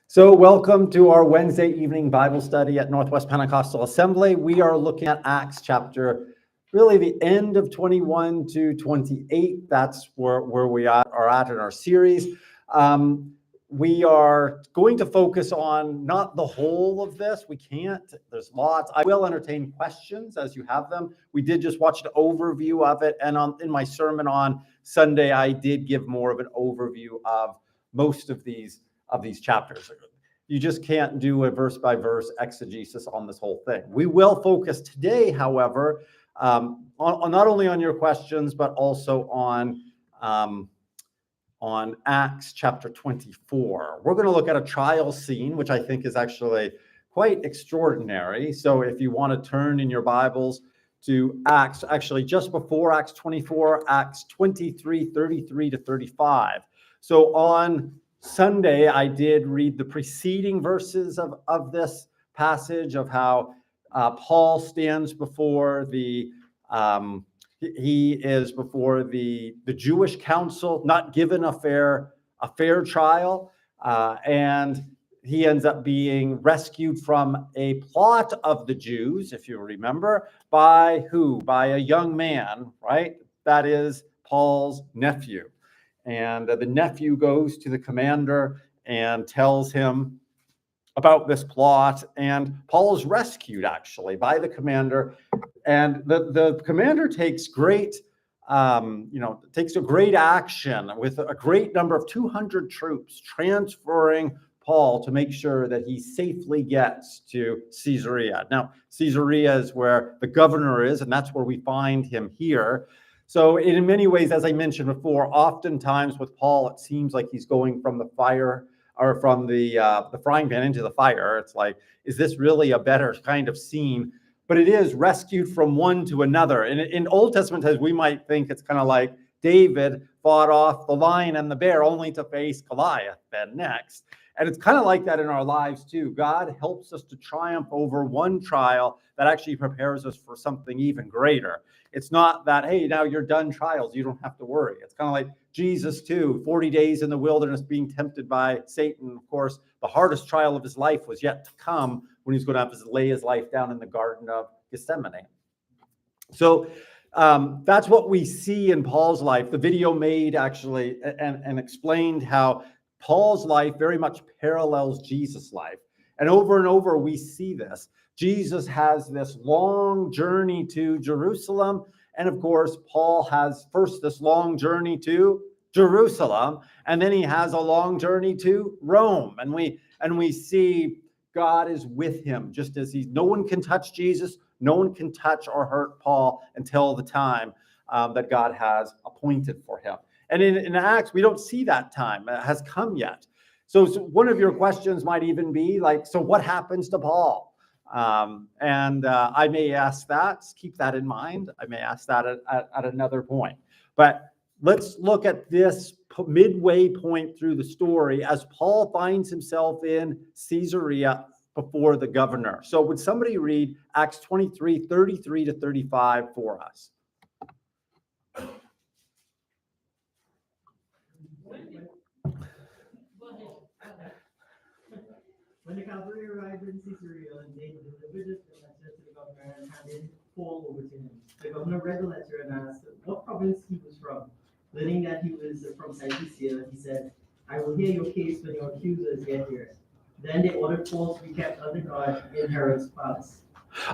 So welcome to our Wednesday evening Bible study at Northwest Pentecostal Assembly. We are looking at Acts chapter, really the end of 21 to 28. That's where we are at in our series. We are going to focus on not the whole of this. We can't. There's lots. I will entertain questions as you have them. We did just watch an overview of it. And in my sermon on Sunday, I did give more of an overview of most of these chapters. You just can't do a verse by verse exegesis on this whole thing. We will focus today, however, on not only on your questions, but also on Acts chapter 24. We're going to look at a trial scene, which I think is actually quite extraordinary. So if you want to turn in your Bibles to Acts, actually just before Acts 24, Acts 23, 33 to 35. So on Sunday, I did read the preceding verses of this passage of how Paul stands before he is before the Jewish council, not given a fair trial, and he ends up being rescued from a plot of the Jews, if you remember, by who? By a young man, right? That is Paul's nephew. And the nephew goes to the commander and tells him about this plot. And Paul is rescued, actually, by the commander. And the commander takes great action with a great number of 200 troops, transferring Paul to make sure that he safely gets to Caesarea. Now, Caesarea is where the governor is, and that's where we find him here. So in many ways, as I mentioned before, oftentimes with Paul, it seems like he's going from the fire or from the frying pan into the fire. It's like, is this really a better kind of scene? But it is rescued from one to another. And in Old Testament times, we might think it's kind of like David fought off the lion and the bear only to face Goliath then next. And it's kind of like that in our lives too. God helps us to triumph over one trial that actually prepares us for something even greater. It's not that, hey, now you're done trials, you don't have to worry. It's kind of like Jesus too, 40 days in the wilderness being tempted by Satan. Of course, the hardest trial of his life was yet to come when he's going to have to lay his life down in the Garden of Gethsemane. So that's what we see in Paul's life. The video made actually and explained how Paul's life very much parallels Jesus' life. And over we see this. Jesus has this long journey to Jerusalem. And of course, Paul has first this long journey to Jerusalem, and then he has a long journey to Rome. And we see God is with him, just as no one can touch Jesus, no one can touch or hurt Paul until the time that God has appointed for him. And in Acts, we don't see that time. It has come yet. So one of your questions might even be like, so what happens to Paul? I may ask that, keep that in mind. I may ask that at another point. But let's look at this midway point through the story as Paul finds himself in Caesarea before the governor. So would somebody read Acts 23, 33 to 35 for us? When the cavalry arrived in Caesarea, they delivered the letter to the governor and handed Paul over to him. The governor read the letter and asked what province he was from. Learning that he was from Cilicia, he said, I will hear your case when your accusers get here. Then they ordered Paul to be kept under guard in Herod's palace.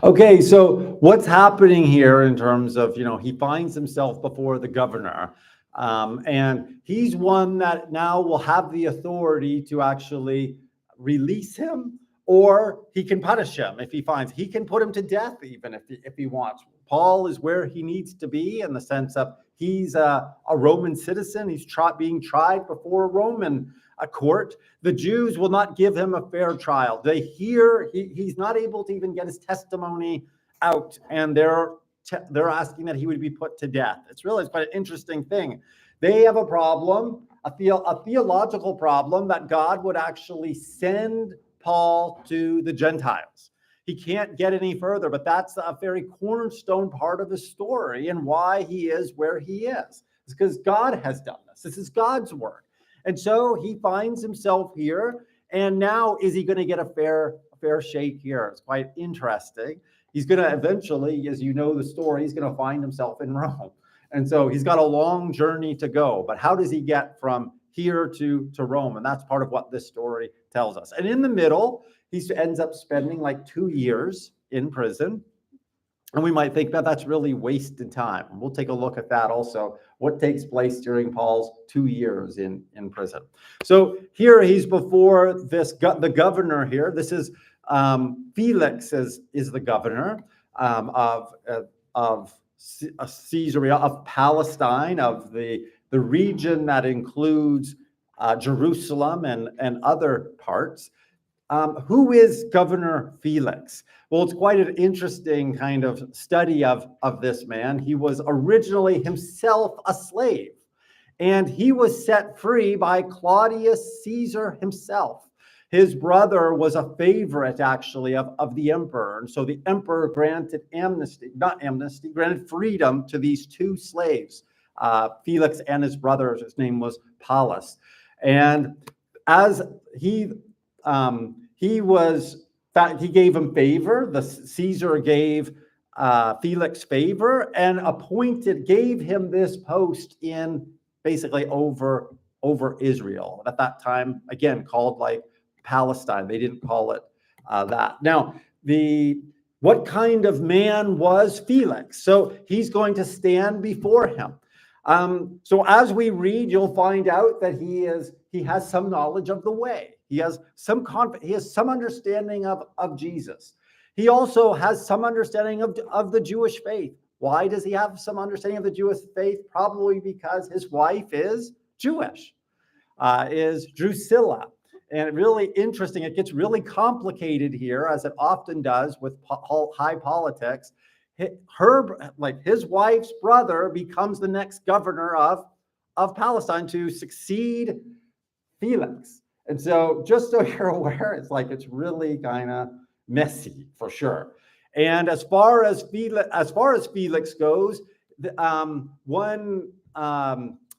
Okay, so what's happening here in terms of, he finds himself before the governor, and he's one that now will have the authority to actually release him, or he can punish him if he finds. He can put him to death even if he wants. Paul is where he needs to be in the sense of he's a Roman citizen. He's being tried before a Roman court. The Jews will not give him a fair trial. They hear he's not able to even get his testimony out, and they're asking that he would be put to death. It's quite an interesting thing. They have a problem, a theological problem, that God would actually send Paul to the Gentiles. He can't get any further, but that's a very cornerstone part of his story and why he is where he is. It's because God has done this. This is God's work. And so he finds himself here, And now, is he going to get a fair shake here? It's quite interesting. He's going to eventually, as you know the story, he's going to find himself in Rome. And so he's got a long journey to go. But how does he get from here to Rome? And that's part of what this story tells us. And in the middle, he ends up spending like 2 years in prison. And we might think that that's really wasted time. We'll take a look at that also, what takes place during Paul's 2 years in prison. So here he's before the governor here. This is Felix is the governor of Caesarea, of Palestine, of the region that includes Jerusalem and other parts. Who is Governor Felix? Well, it's quite an interesting kind of study of this man. He was originally himself a slave, and he was set free by Claudius Caesar himself. His brother was a favorite, actually, of the emperor. And so the emperor granted granted freedom to these 2 slaves, Felix and his brother. His name was Paulus. And as he gave him favor. The Caesar gave Felix favor and gave him this post in basically over Israel. At that time, again, called like Palestine. They didn't call it that. Now, what kind of man was Felix? So he's going to stand before him. So as we read, you'll find out that he has some knowledge of the way. He has some understanding of Jesus. He also has some understanding of the Jewish faith. Why does he have some understanding of the Jewish faith? Probably because his wife is Jewish, is Drusilla. And really interesting, it gets really complicated here, as it often does with high politics. His wife's brother becomes the next governor of Palestine to succeed Felix. And so just so you're aware, it's really kind of messy for sure. And as far as Felix goes, one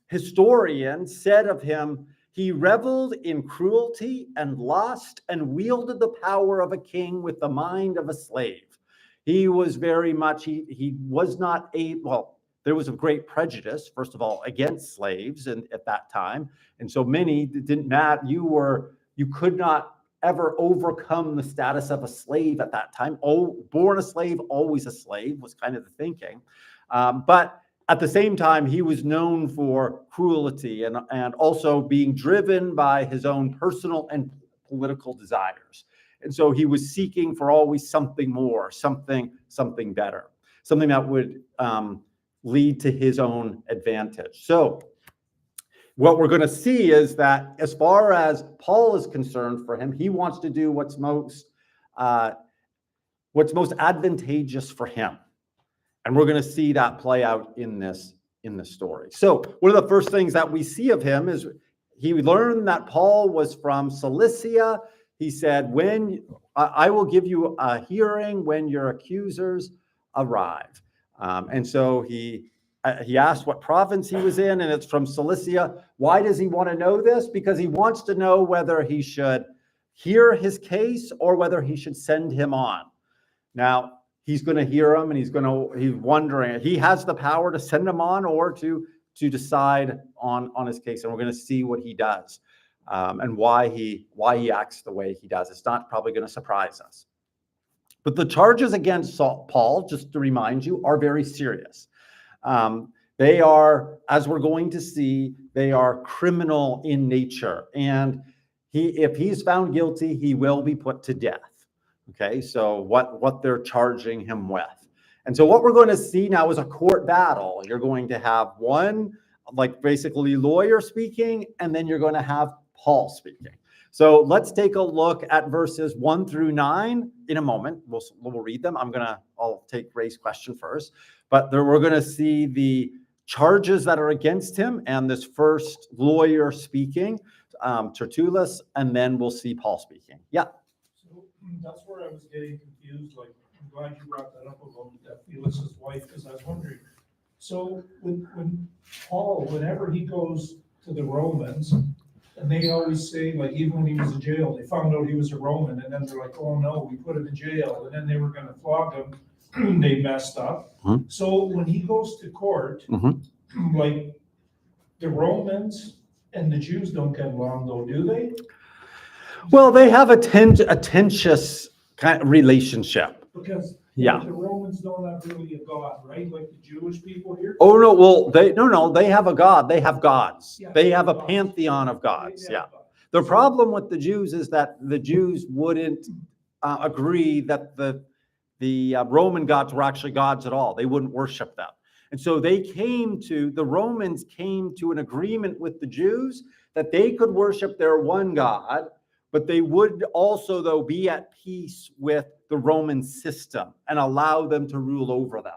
historian said of him, he reveled in cruelty and lust and wielded the power of a king with the mind of a slave. He was very much, he was not there was a great prejudice, first of all, against slaves at that time. And so many didn't matter. You could not ever overcome the status of a slave at that time. Born a slave, always a slave was kind of the thinking. But at the same time, he was known for cruelty and also being driven by his own personal and political desires. And so he was seeking for always something more, something better, something that would lead to his own advantage. So what we're going to see is that as far as Paul is concerned, for him, he wants to do what's most advantageous for him. And we're going to see that play out in this story. So one of the first things that we see of him is he learned that Paul was from Cilicia. He said, when I will give you a hearing when your accusers arrive. And so he asked what province he was in, and it's from Cilicia. Why does he want to know this? Because he wants to know whether he should hear his case or whether he should send him on. Now, he's going to hear him, and he's wondering, he has the power to send him on or to decide on his case. And we're going to see what he does and why he acts the way he does. It's not probably going to surprise us. But the charges against Paul, just to remind you, are very serious. They are, as we're going to see, they are criminal in nature. And if he's found guilty, he will be put to death. Okay, so what they're charging him with. And so what we're going to see now is a court battle. You're going to have one, basically lawyer speaking, and then you're going to have Paul speaking. So let's take a look at verses 1 through 9 in a moment. We'll read them. I'll take Ray's question first. But we're going to see the charges that are against him and this first lawyer speaking, Tertullus, and then we'll see Paul speaking. Yeah. So that's where I was getting confused. I'm glad you brought that up about Felix's wife, because I was wondering. So when Paul, whenever he goes to the Romans, And they always say, like, even when he was in jail, they found out he was a Roman, and then they're like, oh no, we put him in jail, and then they were gonna flog him, they messed up. Mhm. So when he goes to court, Mhm. like, the Romans and the Jews don't get along though, do they? Well, they have a tenuous kind of relationship. Because Yeah. the Romans don't have really a god, right, like the Jewish people here? Oh, no, well, they have a God. They have gods. Yeah, They have a gods. pantheon of They gods, have yeah. gods. The problem with the Jews is that the Jews wouldn't agree that the Roman gods were actually gods at all. They wouldn't worship them. And so the Romans came to an agreement with the Jews that they could worship their one God, but they would also, though, be at peace with the Roman system and allow them to rule over them.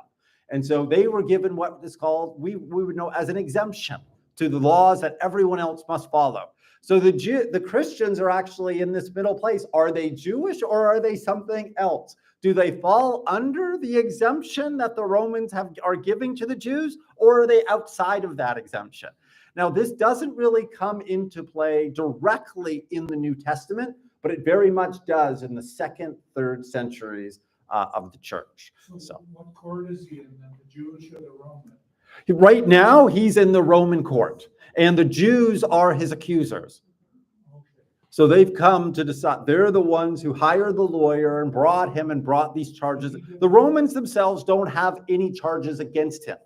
And so they were given what is called, we would know as an exemption to the laws that everyone else must follow. So the Christians are actually in this middle place. Are they Jewish or are they something else? Do they fall under the exemption that the Romans are giving to the Jews, or are they outside of that exemption? Now, this doesn't really come into play directly in the New Testament, but it very much does in the 2nd, 3rd centuries of the church. So what court is he in, then, the Jewish or the Roman? Right now, he's in the Roman court, and the Jews are his accusers. Okay. So they've come to decide. They're the ones who hired the lawyer and brought these charges. The Romans themselves don't have any charges against him.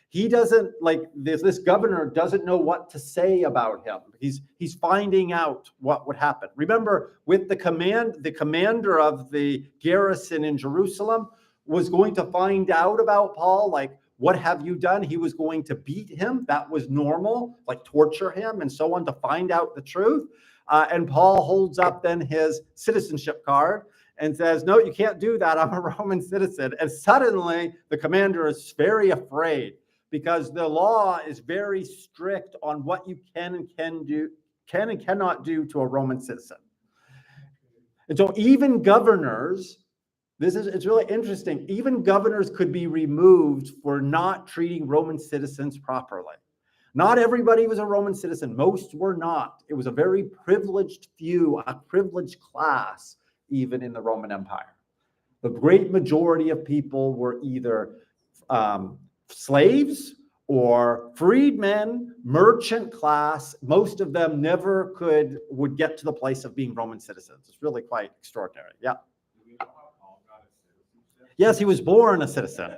He doesn't, like, this governor doesn't know what to say about him. He's finding out what would happen. Remember, with the commander of the garrison in Jerusalem was going to find out about Paul, like, what have you done? He was going to beat him. That was normal, like torture him and so on, to find out the truth. And Paul holds up then his citizenship card and says, no, you can't do that. I'm a Roman citizen. And suddenly the commander is very afraid, because the law is very strict on what you can and cannot do to a Roman citizen. And so even governors, it's really interesting, even governors could be removed for not treating Roman citizens properly. Not everybody was a Roman citizen. Most were not. It was a very privileged few, a privileged class, even in the Roman Empire. The great majority of people were either slaves or freedmen, merchant class. Most of them never would get to the place of being Roman citizens. It's really quite extraordinary. Yeah. Yes, he was born a citizen.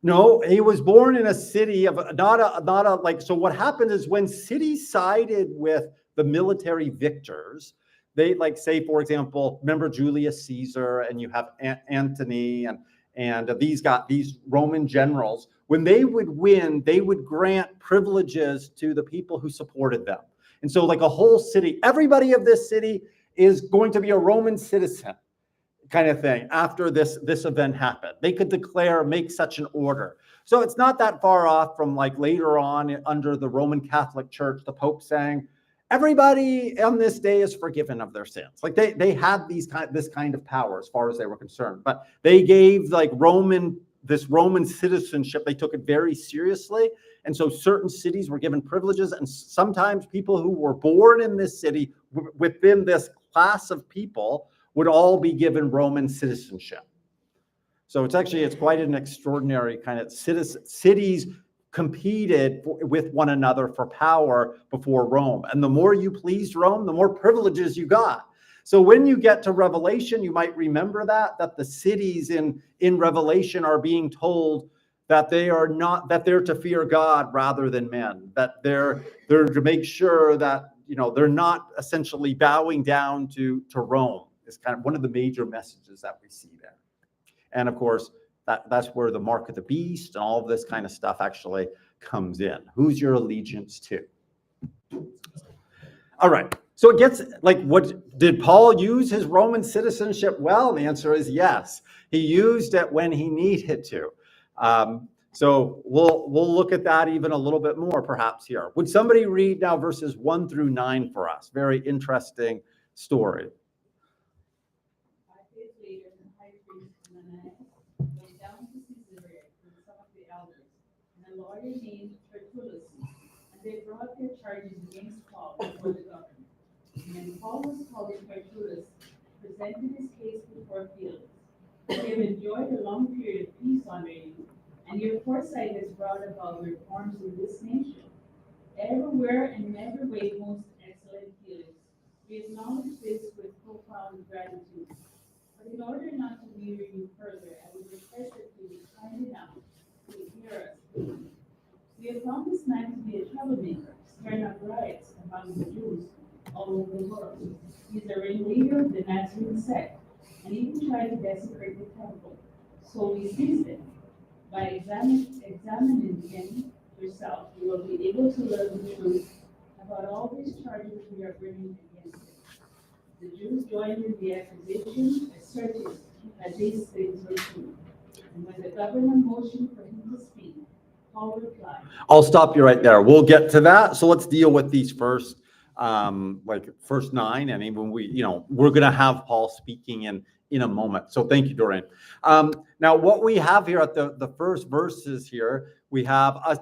No, he was born in a city of so what happened is when cities sided with the military victors, they, like, say, for example, remember Julius Caesar, and you have Antony and these Roman generals. When they would win, they would grant privileges to the people who supported them. And so, like, a whole city, everybody of this city is going to be a Roman citizen, kind of thing. After this event happened, they could make such an order. So it's not that far off from, like, later on under the Roman Catholic Church, the Pope saying, everybody on this day is forgiven of their sins. Like, they had this kind of power as far as they were concerned, but they gave, like, this Roman citizenship, they took it very seriously. And so certain cities were given privileges, and sometimes people who were born in this city within this class of people would all be given Roman citizenship. So it's quite an extraordinary kind of cities competed with one another for power before Rome. And the more you pleased Rome, the more privileges you got. So when you get to Revelation, you might remember that the cities in Revelation are being told that they're to fear God rather than men, that they're to make sure that, they're not essentially bowing down to Rome. Is kind of one of the major messages that we see there. And of course, that's where the mark of the beast and all of this kind of stuff actually comes in. Who's your allegiance to? All right. So it gets, like, what did Paul use his Roman citizenship well? And the answer is yes. He used it when he needed to. So we'll look at that even a little bit more perhaps here. Would somebody read now verses 1 through 9 for us? Very interesting story. Lawyer named Tertullus, and they brought their charges against Paul before the governor. When Paul was called in Tertullus presented his case before Felix. We have enjoyed a long period of peace under you, and your foresight has brought about reforms in this nation. Everywhere and in every way, most excellent Felix, we acknowledge this with profound gratitude. But in order not to weary you further, I would request that you be kind enough to hear us. We have found this man to be a troublemaker, stirring up riots among the Jews all over the world. He's a ringleader of the Nazarene sect, and even tried to desecrate the temple. So we seized him. By examining him yourself, you will be able to learn the truth about all these charges we are bringing against him. The Jews joined in the accusation, asserting that these things were true. And when the governor motioned for him to speak, Paul replied. I'll stop you right there. We'll get to that. So let's deal with these first, first 9. And even we're going to have Paul speaking in a moment. So thank you, Dorian. Now, what we have here at the first verses here, we have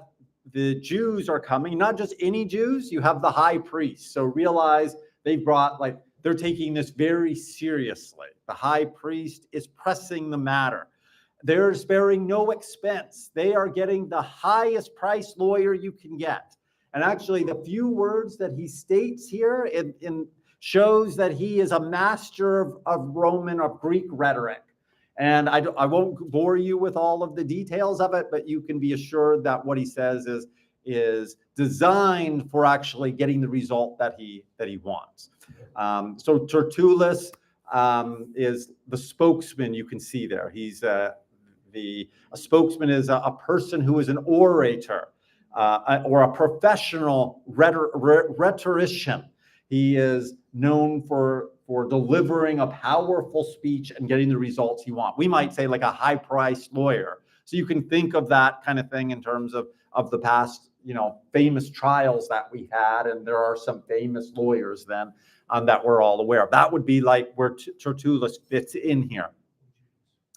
the Jews are coming, not just any Jews. You have the high priest. So realize they're taking this very seriously. The high priest is pressing the matter. They're sparing no expense. They are getting the highest priced lawyer you can get. And actually, the few words that he states here in shows that he is a master of Greek rhetoric. And I won't bore you with all of the details of it, but you can be assured that what he says is designed for actually getting the result that he wants. So Tertullus is the spokesman. You can see there. He's a spokesman is a person who is an orator or a professional rhetorician. He is known for delivering a powerful speech and getting the results he wants. We might say like a high-priced lawyer. So you can think of that kind of thing in terms of the past, famous trials that we had, and there are some famous lawyers then that we're all aware of. That would be like where Tertullus fits in here.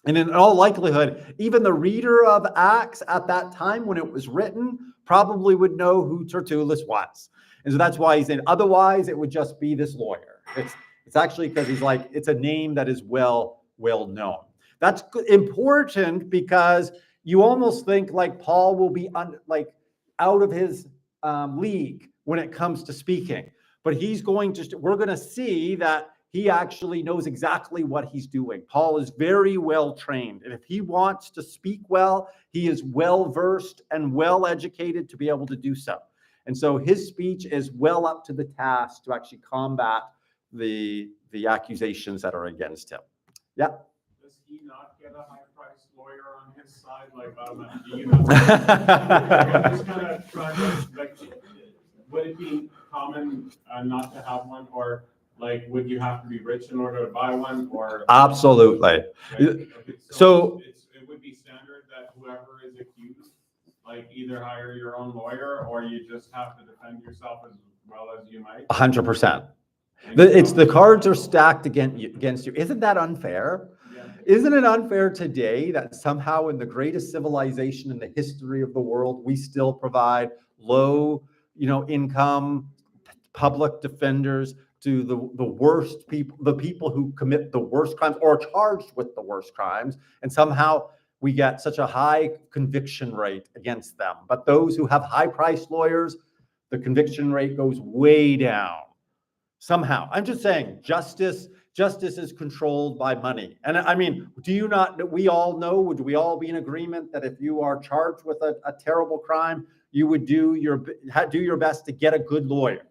And in all likelihood, even the reader of Acts at that time when it was written probably would know who Tertullus was. And so that's why he's in. Otherwise, it would just be this lawyer. It's actually because it's a name that is well known. That's important because you almost think like Paul will be out of his league when it comes to speaking. But we're going to see that he actually knows exactly what he's doing. Paul is very well trained. And if he wants to speak well, he is well versed and well educated to be able to do so. And so his speech is well up to the task to actually combat the accusations that are against him. Yeah. Does he not get a high-priced lawyer on his side? Do you have I'm just kind of trying to, would it be common not to have one, or would you have to be rich in order to buy one, or? Absolutely. Okay, So it would be standard that whoever is accused, either hire your own lawyer, or you just have to defend yourself as well as you might. 100%. The cards are stacked against you. Isn't that unfair? Yeah. Isn't it unfair today that somehow in the greatest civilization in the history of the world, we still provide low, income public defenders to the worst people, the people who commit the worst crimes or are charged with the worst crimes, and somehow we get such a high conviction rate against them. But those who have high-priced lawyers, the conviction rate goes way down. Somehow, I'm just saying, justice is controlled by money. And I mean, we all know, would we all be in agreement that if you are charged with a terrible crime, you would do your best to get a good lawyer?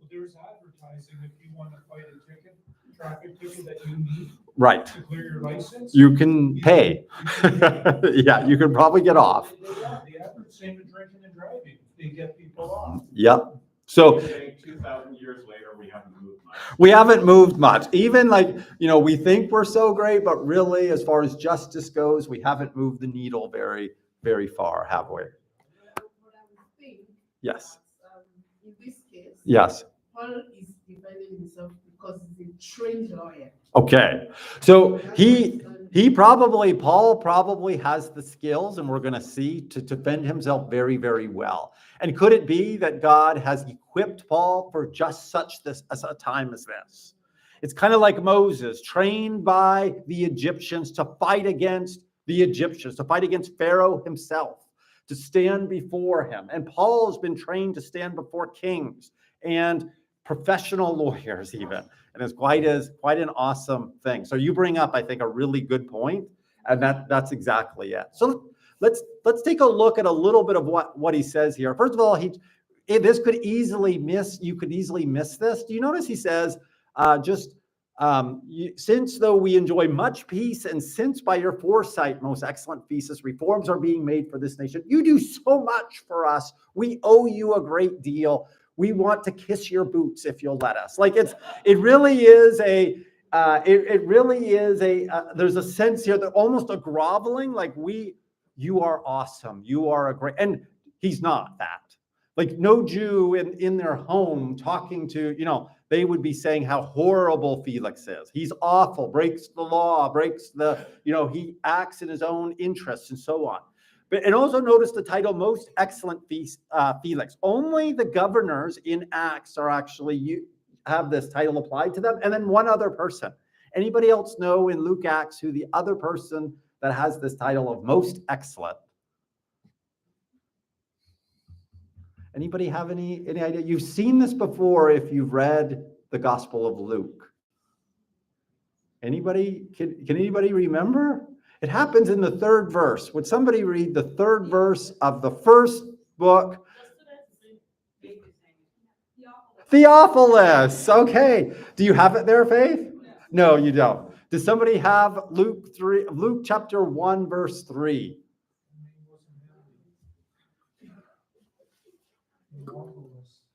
Well, there's advertising if you want to fight a traffic ticket that you need Right. to clear your license. You can pay. Yeah, you can probably get off. The average same as drinking and driving. They get people off. Yep. So 2,000 years later, we haven't moved much. we haven't moved much. Even we think we're so great, but really, as far as justice goes, we haven't moved the needle very, very far, have we? What I would think. Yes. In this case. Yes. Paul is defending himself because he's a trained lawyer. Okay. So he, That is Paul probably has the skills, and we're going to see, to defend himself very, very well. And could it be that God has equipped Paul for just such this as a time as this? It's kind of like Moses, trained by the Egyptians to fight against the Egyptians, to fight against Pharaoh himself, to stand before him. And Paul has been trained to stand before kings and professional lawyers even. And it's quite an awesome thing. So you bring up, I think, a really good point, and that's exactly it. So let's take a look at a little bit of what he says here. First of all, you could easily miss this. Do you notice he says, since though we enjoy much peace, and since by your foresight, most excellent thesis, reforms are being made for this nation, you do so much for us. We owe you a great deal. We want to kiss your boots if you'll let us. Like it really is there's a sense here that almost a groveling, like you are awesome. You are a great, and he's not that. Like no Jew in their home talking to, they would be saying how horrible Felix is. He's awful, breaks the law, he acts in his own interests and so on. And also notice the title, Most Excellent Felix. Only the governors in Acts are actually have this title applied to them, and then one other person. Anybody else know in Luke Acts who the other person that has this title of Most Excellent? Anybody have any idea? You've seen this before if you've read the Gospel of Luke. Anybody? Can anybody remember? It happens in the 3rd verse. Would somebody read the 3rd verse of the first book? Theophilus. Okay. Do you have it there, Faith? No, you don't. Does somebody have Luke chapter 1, verse 3?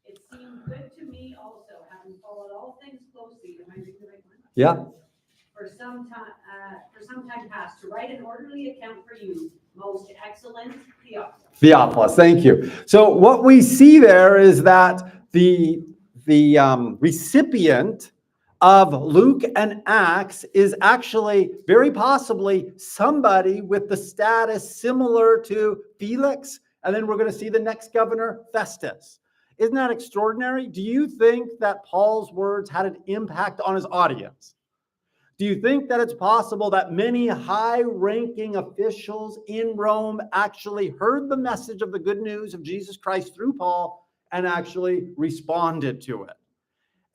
It seemed good to me also, having followed all things closely, am I reading the right one? Yeah. For some time past, to write an orderly account for you, most excellent Theophilus. Theophilus, thank you. So what we see there is that the recipient of Luke and Acts is actually very possibly somebody with the status similar to Felix, and then we're going to see the next governor, Festus. Isn't that extraordinary? Do you think that Paul's words had an impact on his audience? Do you think that it's possible that many high-ranking officials in Rome actually heard the message of the good news of Jesus Christ through Paul and actually responded to it?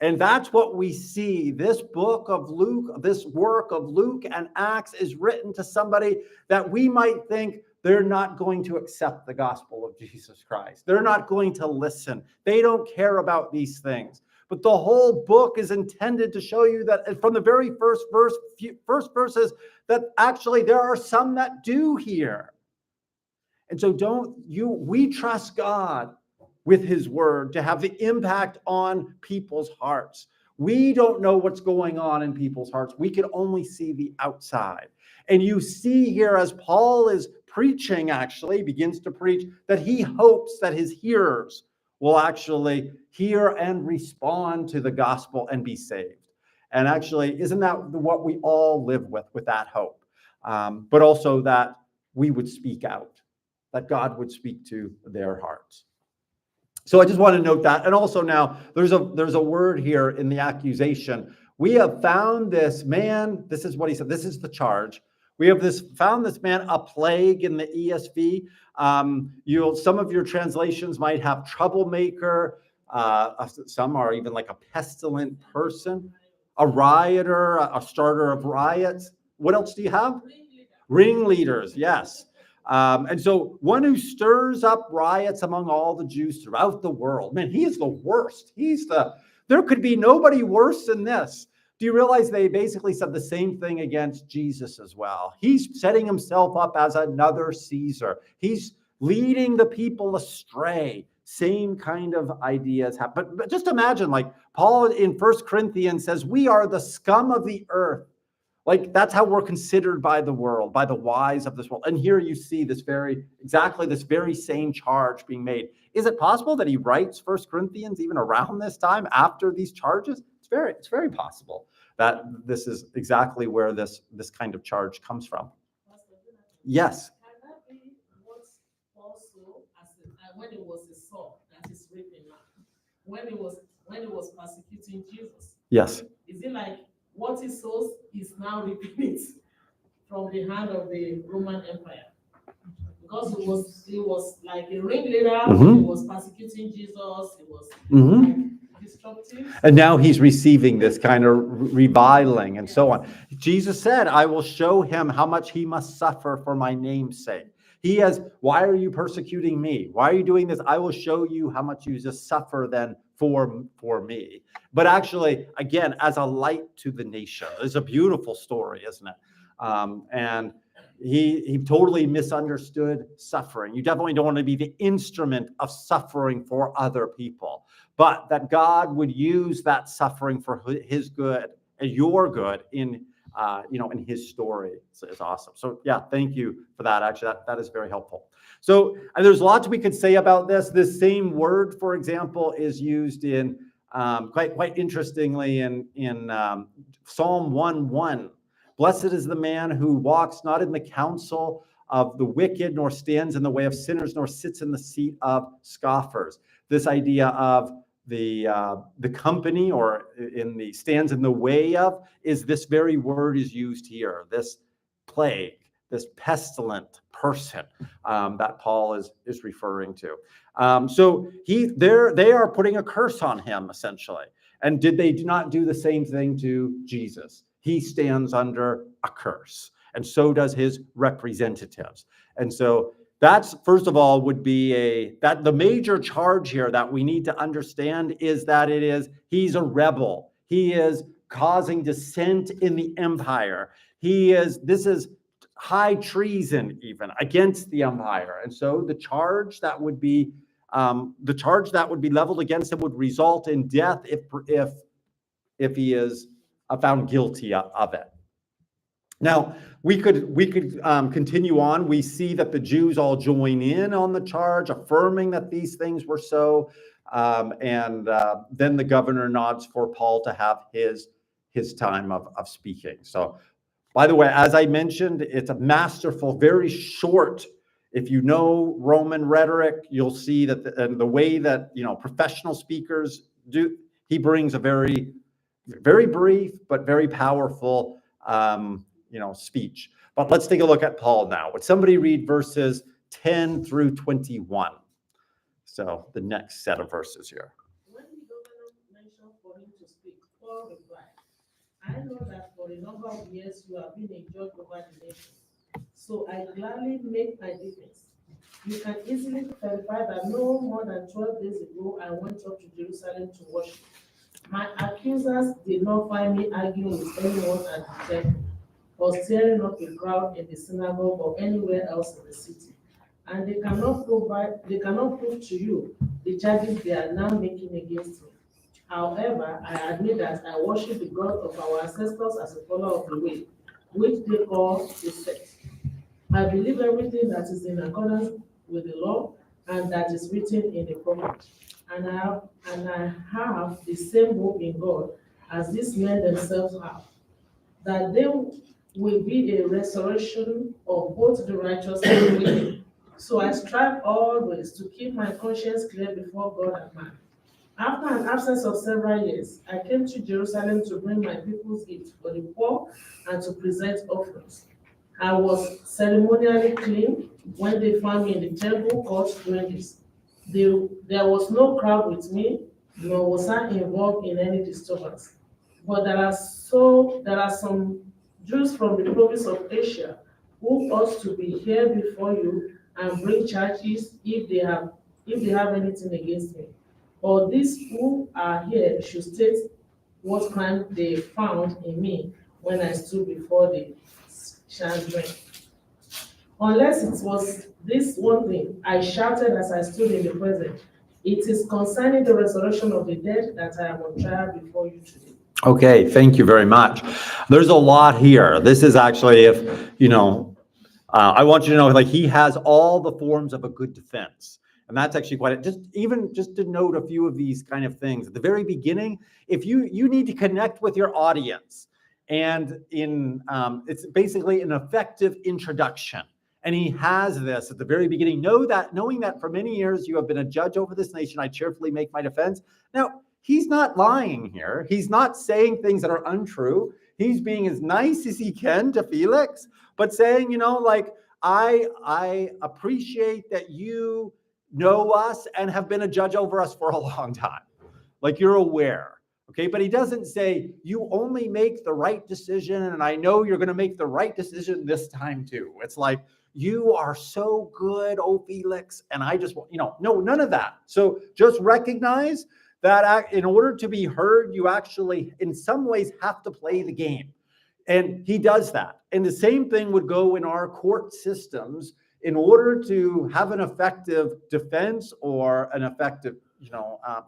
And that's what we see. This book of Luke, this work of Luke and Acts is written to somebody that we might think they're not going to accept the gospel of Jesus Christ. They're not going to listen. They don't care about these things. But the whole book is intended to show you that from the very first verses, that actually there are some that do hear. And so we trust God with his word to have the impact on people's hearts. We don't know what's going on in people's hearts. We can only see the outside. And you see here as Paul is preaching, actually begins to preach, that he hopes that his hearers will actually hear and respond to the gospel and be saved. And actually, isn't that what we all live with that hope? But also that we would speak out, that God would speak to their hearts. So I just want to note that. And also now, there's a word here in the accusation. We have found this man, this is what he said, this is the charge. We have found this man a plague in the ESV. Some of your translations might have troublemaker. Some are even like a pestilent person, a rioter, a starter of riots. What else do you have? Ringleaders, yes. And so one who stirs up riots among all the Jews throughout the world. Man, he is the worst. There could be nobody worse than this. Do you realize they basically said the same thing against Jesus as well? He's setting himself up as another Caesar. He's leading the people astray. Same kind of ideas happen. But just imagine, like Paul in 1 Corinthians says, we are the scum of the earth. Like that's how we're considered by the world, by the wise of this world. And here you see this very same charge being made. Is it possible that he writes 1 Corinthians even around this time after these charges? It's it's very possible that this is exactly where this kind of charge comes from. Yes. Can that be what also when it was a Saul that is written now? When it was persecuting Jesus? Yes. Is it like what he sows is now reaping it from the hand of the Roman Empire? Because he was like a ringleader, Mhm. he was persecuting Jesus, he was Mhm. like destructive. And now he's receiving this kind of reviling and so on. Jesus said, I will show him how much he must suffer for my name's sake. He has, why are you persecuting me? Why are you doing this? I will show you how much you just suffer then for me. But actually, again, as a light to the nation. It's a beautiful story, isn't it? And he totally misunderstood suffering. You definitely don't want to be the instrument of suffering for other people, but that God would use that suffering for his good, your good in his story. It's awesome. So yeah, thank you for that. Actually, that is very helpful. So and there's lots we could say about this. This same word, for example, is used in quite interestingly in Psalm 1:1. Blessed is the man who walks not in the counsel of the wicked, nor stands in the way of sinners, nor sits in the seat of scoffers. This idea of the company, or stands in the way of, is this very word is used here. This plague, this pestilent person that Paul is referring to. So they are putting a curse on him essentially. And did they not do the same thing to Jesus? He stands under a curse, and so does his representatives. And so that's, first of all, would be that the major charge here that we need to understand is that he's a rebel. He is causing dissent in the empire. This is high treason even against the empire. And so the charge that would be leveled against him would result in death if he is found guilty of it. Now, we could continue on. We see that the Jews all join in on the charge, affirming that these things were so. And then the governor nods for Paul to have his time of speaking. So, by the way, as I mentioned, it's a masterful, very short. If you know Roman rhetoric, you'll see that the way that professional speakers do, he brings a very, very brief but very powerful speech. But let's take a look at Paul now. Would somebody read verses 10 through 21? So the next set of verses here. When the governor mentioned for him to speak, Paul replied, I know that for a number of years you have been a judge over the nation, so I gladly make my defense. You can easily verify that no more than 12 days ago I went up to Jerusalem to worship. My accusers did not find me arguing with anyone at the temple, or stirring up a crowd in the synagogue or anywhere else in the city. And they cannot prove to you the charges they are now making against me. However, I admit that I worship the God of our ancestors as a follower of the way, which they call the sect. I believe everything that is in accordance with the law and that is written in the prophet. And I have the same hope in God as these men themselves have, that there will be a resurrection of both the righteous and the wicked. So I strive always to keep my conscience clear before God and man. After an absence of several years, I came to Jerusalem to bring my people's gifts for the poor and to present offerings. I was ceremonially clean when they found me in the temple court doing this. There was no crowd with me, nor was I involved in any disturbance. But there are some Jews from the province of Asia who ought to be here before you and bring charges if they have anything against me. Or these who are here should state what crime they found in me when I stood before the Sanhedrin. Unless it was this one thing, I shouted as I stood in the presence. It is concerning the resurrection of the dead that I am on trial before you today. Okay, thank you very much. There's a lot here. This is actually, I want you to know, he has all the forms of a good defense. And that's actually quite, just to note a few of these kind of things. At the very beginning, if you need to connect with your audience, and it's basically an effective introduction. And he has this at the very beginning. Knowing that for many years you have been a judge over this nation, I cheerfully make my defense. Now, he's not lying here. He's not saying things that are untrue. He's being as nice as he can to Felix, but saying, like, I appreciate that you know us and have been a judge over us for a long time. Like, you're aware. Okay, but he doesn't say, you only make the right decision, and I know you're going to make the right decision this time too. It's like, you are so good, oh Felix, and I just want, no, none of that. So just recognize that in order to be heard, you actually, in some ways, have to play the game. And he does that. And the same thing would go in our court systems. In order to have an effective defense or an effective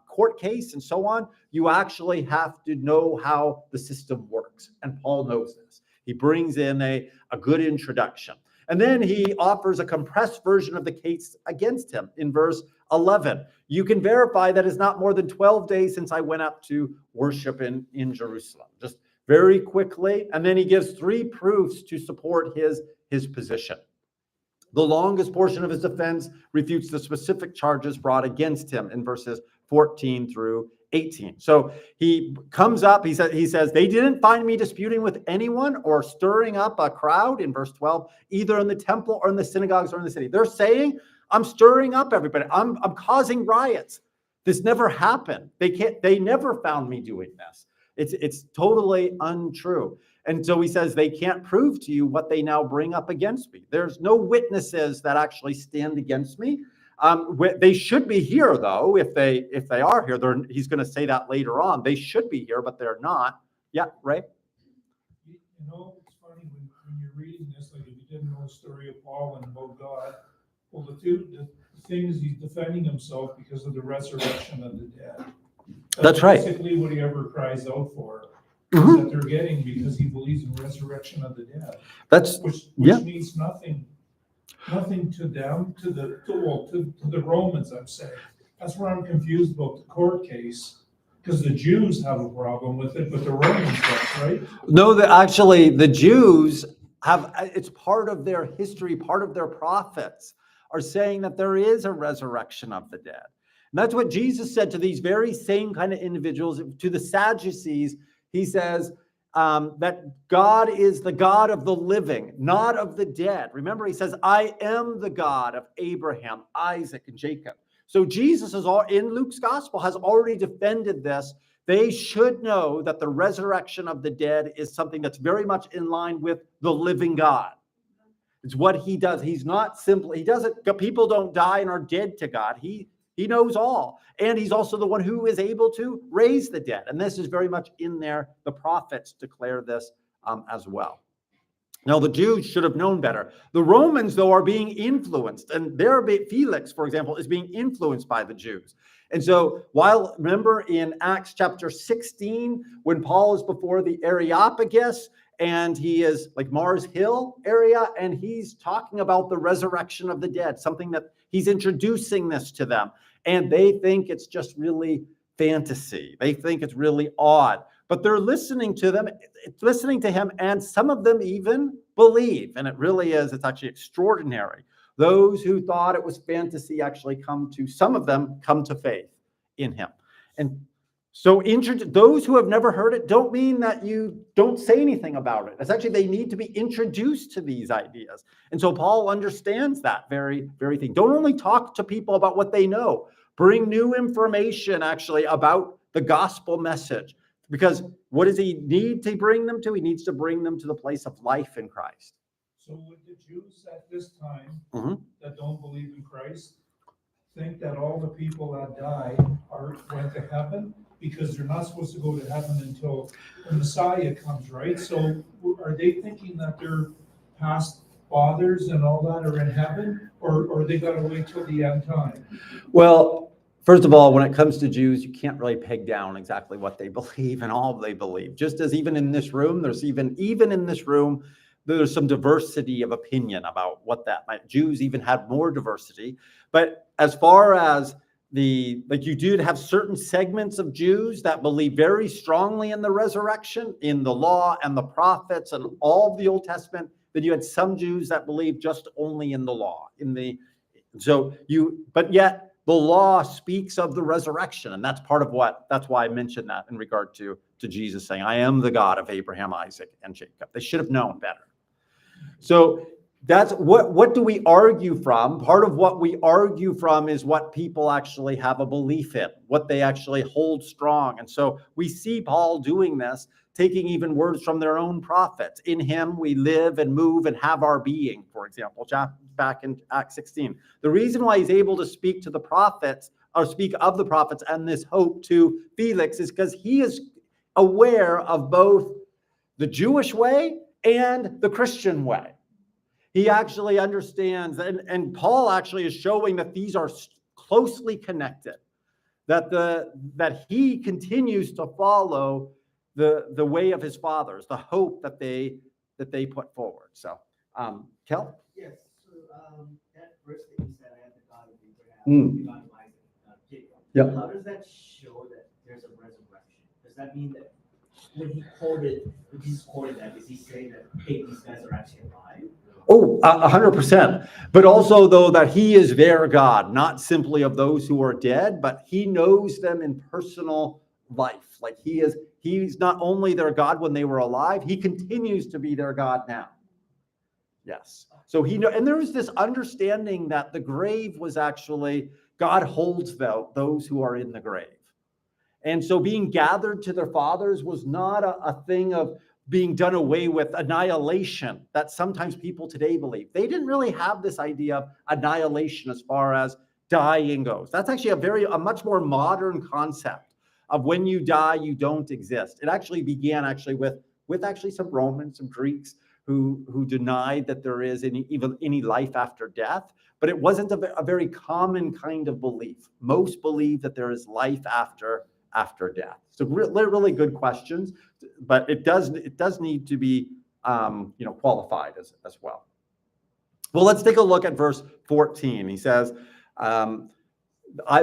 court case and so on, you actually have to know how the system works. And Paul knows this. He brings in a good introduction. And then he offers a compressed version of the case against him in verse 11. You can verify that it's not more than 12 days since I went up to worship in Jerusalem. Just very quickly. And then he gives 3 proofs to support his position. The longest portion of his defense refutes the specific charges brought against him in verses 14 through 18. So he comes up, he says, they didn't find me disputing with anyone or stirring up a crowd in verse 12, either in the temple or in the synagogues or in the city. They're saying, I'm stirring up everybody. I'm causing riots. This never happened. They never found me doing this. It's totally untrue. And so he says they can't prove to you what they now bring up against me. There's no witnesses that actually stand against me. They should be here, though. If they are here, he's going to say that later on. They should be here, but they're not. Yeah, right. It's funny when you're reading this, like if you didn't know the story of Paul and about God. Well, the thing is, he's defending himself because of the resurrection of the dead. That's right. Basically, what he ever cries out for. Mhm. That they're getting because he believes in resurrection of the dead. That's Which yeah. means nothing to them, to the Romans, I'm saying. That's where I'm confused about the court case, because the Jews have a problem with it, but the Romans don't, right? No, actually the Jews have, it's part of their history, part of their prophets are saying that there is a resurrection of the dead. And that's what Jesus said to these very same kind of individuals, to the Sadducees. He says that God is the God of the living, not of the dead. Remember, he says, I am the God of Abraham, Isaac, and Jacob. So Jesus in Luke's gospel has already defended this. They should know that the resurrection of the dead is something that's very much in line with the living God. It's what he does. He's not simply, people don't die and are dead to God. He knows all. And he's also the one who is able to raise the dead. And this is very much in there. The prophets declare this as well. Now, the Jews should have known better. The Romans, though, are being influenced. And Felix, for example, is being influenced by the Jews. And so remember in Acts chapter 16, when Paul is before the Areopagus, and he is like Mars Hill area, and he's talking about the resurrection of the dead, something that he's introducing this to them. And they think it's just really fantasy. They think it's really odd, but they're listening to him, and some of them even believe. And it really is, it's actually extraordinary. Those who thought it was fantasy actually some of them come to faith in him. And so those who have never heard it don't mean that you don't say anything about it. It's actually, they need to be introduced to these ideas. And so Paul understands that very, very thing. Don't only talk to people about what they know. Bring new information actually about the gospel message. Because what does he need to bring them to? He needs to bring them to the place of life in Christ. So would the Jews at this time Mm-hmm. that don't believe in Christ think that all the people that die went to heaven? Because they're not supposed to go to heaven until the Messiah comes, right? So are they thinking that their past fathers and all that are in heaven, or they got to wait till the end time? Well, first of all, when it comes to Jews, you can't really peg down exactly what they believe and all they believe. Just as even in this room, there's even in this room, there's some diversity of opinion about what that might. Jews even had more diversity. But as far as you did have certain segments of Jews that believe very strongly in the resurrection, in the law and the prophets and all of the Old Testament. Then you had some Jews that believed just only in the law. But yet the law speaks of the resurrection, and that's why I mentioned that in regard to Jesus saying, "I am the God of Abraham, Isaac, and Jacob." They should have known better. So that's what do we argue from? Part of what we argue from is what people actually have a belief in, what they actually hold strong. And so we see Paul doing this, taking even words from their own prophets. In him we live and move and have our being, for example, back in Acts 16. The reason why he's able to speak to the prophets or speak of the prophets and this hope to Felix is because he is aware of both the Jewish way and the Christian way. He actually understands, and Paul actually is showing that these are closely connected, that he continues to follow the way of his fathers, the hope that they put forward. So, Kel? Yes, so, that verse that you said, "I am the God of Abraham, the God of Isaac, Jacob." Yep. How does that show that there's a resurrection? Does that mean that when Jesus quoted that, is he saying that, hey, these guys are actually alive? Oh, 100%. But also, though, that he is their God, not simply of those who are dead, but he knows them in personal life. Like he's not only their God when they were alive, he continues to be their God now. Yes. So and there's this understanding that the grave was actually, God holds those who are in the grave. And so being gathered to their fathers was not a thing of being done away with, annihilation, that sometimes people today believe. They didn't really have this idea of annihilation as far as dying goes. That's actually a much more modern concept of when you die, you don't exist. It actually began with some Romans, some Greeks who denied that there is any life after death, but it wasn't a very common kind of belief. Most believe that there is life after death. So really good questions, but it does need to be qualified as well. Well, let's take a look at verse 14. He says,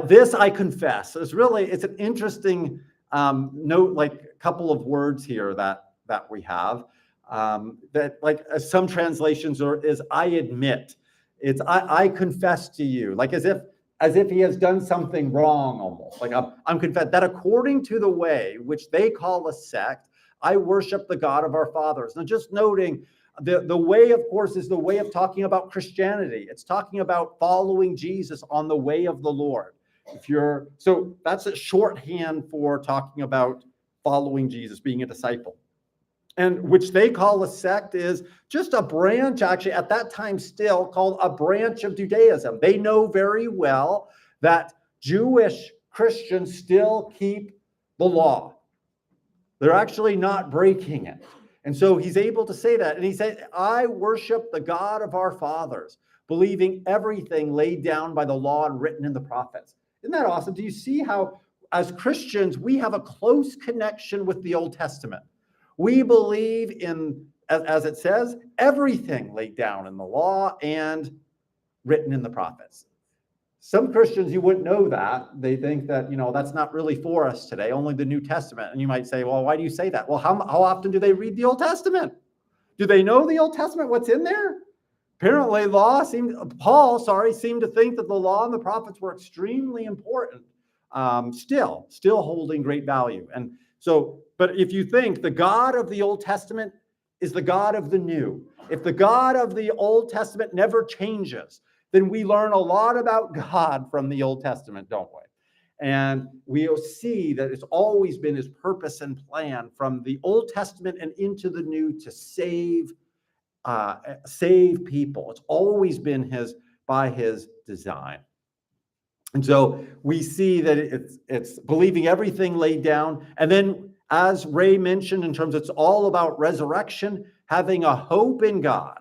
"This I confess." It's an interesting note, like a couple of words here that we have. That, like, some translations is "I admit." It's I confess to you, like as if he has done something wrong, almost like I'm confessed that according to the way which they call a sect, I worship the God of our fathers. Now, just noting the way, of course, is the way of talking about Christianity. It's talking about following Jesus on the way of the Lord. So that's a shorthand for talking about following Jesus, being a disciple. And which they call a sect is just a branch, actually, at that time still called a branch of Judaism. They know very well that Jewish Christians still keep the law. They're actually not breaking it. And so he's able to say that. And he said, I worship the God of our fathers, believing everything laid down by the law and written in the prophets. Isn't that awesome? Do you see how, as Christians, we have a close connection with the Old Testament? We believe in, as it says, everything laid down in the law and written in the prophets. Some Christians, you wouldn't know that. They think that, that's not really for us today, only the New Testament. And you might say, well, why do you say that? Well, how often do they read the Old Testament? Do they know the Old Testament, what's in there? Apparently, Paul seemed to think that the law and the prophets were extremely important, still holding great value. And so, but if you think the God of the Old Testament is the God of the New, if the God of the Old Testament never changes, then we learn a lot about God from the Old Testament, don't we? And we'll see that it's always been his purpose and plan from the Old Testament and into the New to save people. It's always been by his design. And so we see that it's believing everything laid down. And then, as Ray mentioned, in terms, it's all about resurrection, having a hope in God,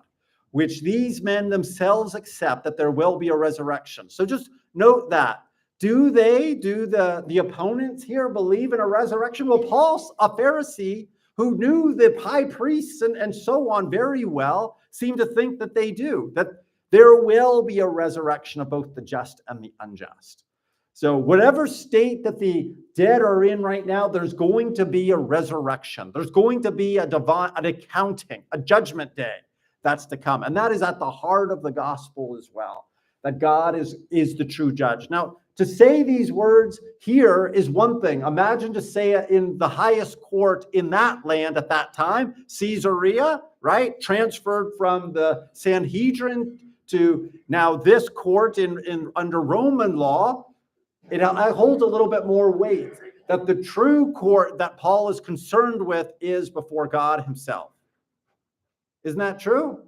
which these men themselves accept that there will be a resurrection. So just note that. Do the opponents here believe in a resurrection? Well, Paul's a Pharisee who knew the high priests and so on very well seem to think that they do, that there will be a resurrection of both the just and the unjust. So whatever state that the dead are in right now, there's going to be a resurrection. There's going to be an accounting, a judgment day that's to come. And that is at the heart of the gospel as well, that God is the true judge. Now, to say these words here is one thing. Imagine to say it in the highest court in that land at that time, Caesarea, right? Transferred from the Sanhedrin to now this court in under Roman law. It holds a little bit more weight, that the true court that Paul is concerned with is before God himself. Isn't that true?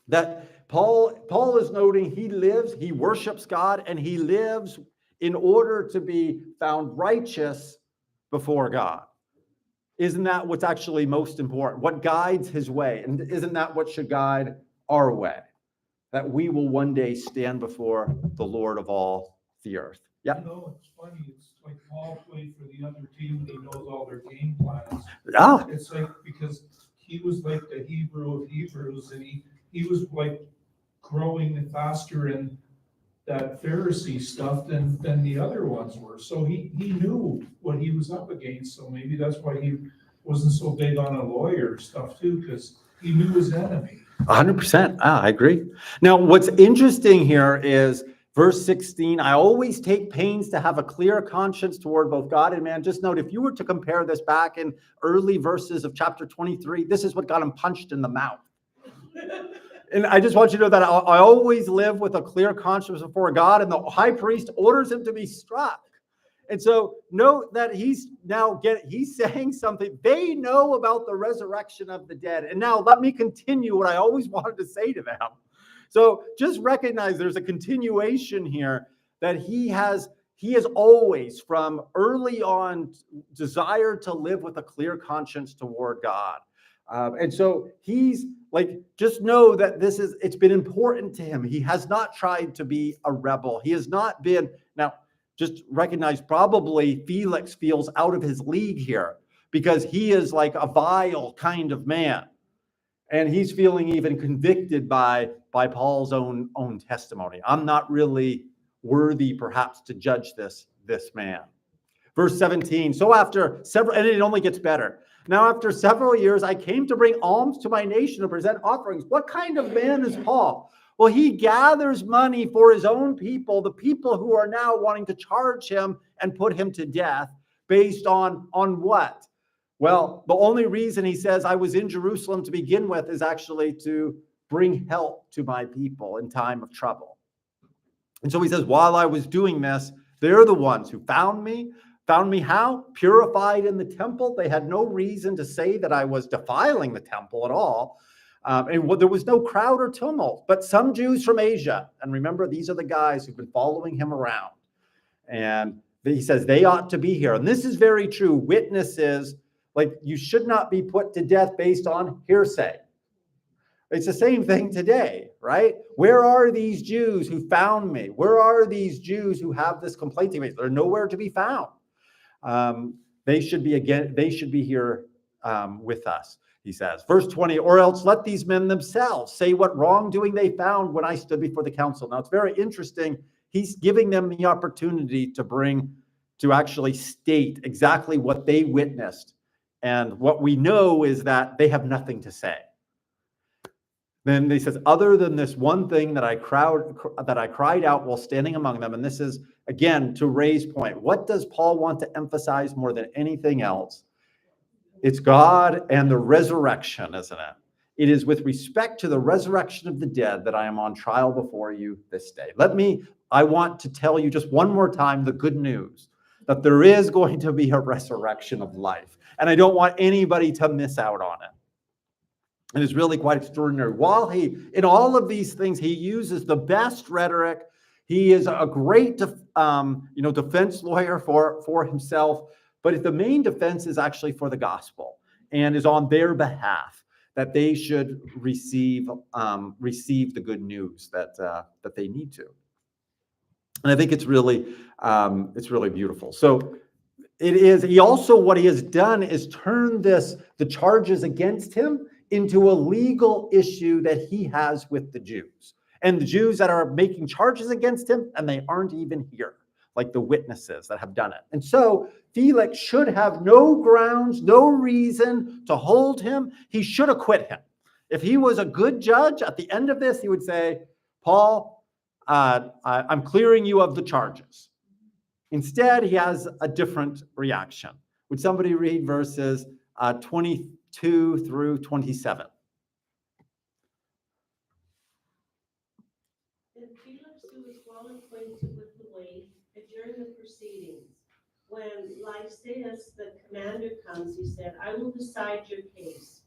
That Paul is noting he worships God, and he lives in order to be found righteous before God. Isn't that what's actually most important? What guides his way? And isn't that what should guide our way? That we will one day stand before the Lord of all the earth. Yeah. You know, it's funny, it's like Paul played for the other team and he knows all their game plans. Ah, It's like, because he was like the Hebrew of Hebrews, and he was like growing faster in that Pharisee stuff than the other ones were. So he knew what he was up against. So maybe that's why he wasn't so big on a lawyer stuff too, because he knew his enemy. 100%. I agree. Now, what's interesting here is verse 16. I always take pains to have a clear conscience toward both God and man. Just note, if you were to compare this back in early verses of chapter 23, this is what got him punched in the mouth. And I just want you to know that I always live with a clear conscience before God, and the high priest orders him to be struck. And so note that he's saying something. They know about the resurrection of the dead. And now let me continue what I always wanted to say to them. So just recognize there's a continuation here, that he has always from early on desired to live with a clear conscience toward God. And so he's like, just know that it's been important to him. He has not tried to be a rebel. He has not been, now just recognize probably Felix feels out of his league here because he is like a vile kind of man. And he's feeling even convicted by Paul's own testimony. I'm not really worthy perhaps to judge this man. Verse 17, so after several, and it only gets better. Now, after several years, I came to bring alms to my nation to present offerings. What kind of man is Paul? Well, he gathers money for his own people, the people who are now wanting to charge him and put him to death based on what? Well, the only reason he says I was in Jerusalem to begin with is actually to bring help to my people in time of trouble. And so he says, while I was doing this, they're the ones who found me. Found me how? Purified in the temple. They had no reason to say that I was defiling the temple at all. And there was no crowd or tumult, but some Jews from Asia. And remember, these are the guys who've been following him around. And he says they ought to be here. And this is very true. Witnesses, like, you should not be put to death based on hearsay. It's the same thing today, right? Where are these Jews who found me? Where are these Jews who have this complaint to me? They're nowhere to be found. They should be here with us, he says. Verse 20, or else let these men themselves say what wrongdoing they found when I stood before the council. Now, it's very interesting. He's giving them the opportunity to actually state exactly what they witnessed. And what we know is that they have nothing to say. Then he says, other than this one thing that I cried out while standing among them. And this is, again, to Ray's point. What does Paul want to emphasize more than anything else? It's God and the resurrection, isn't it? It is with respect to the resurrection of the dead that I am on trial before you this day. I want to tell you just one more time the good news, that there is going to be a resurrection of life. And I don't want anybody to miss out on it. And it's really quite extraordinary. While in all of these things, he uses the best rhetoric. He is a great, defense lawyer for himself. But the main defense is actually for the gospel and is on their behalf, that they should receive the good news that they need to. And I think it's really beautiful. So It is. He also, what he has done is turn the charges against him into a legal issue that he has with the Jews. And the Jews that are making charges against him, and they aren't even here, like the witnesses that have done it. And so Felix should have no grounds, no reason to hold him. He should acquit him. If he was a good judge, at the end of this, he would say, Paul, I'm clearing you of the charges. Instead, he has a different reaction. Would somebody read verses 22 through 27? And Felix, who was well acquainted with the way, adjourned the proceedings. When Lysias, the commander, comes, he said, I will decide your case.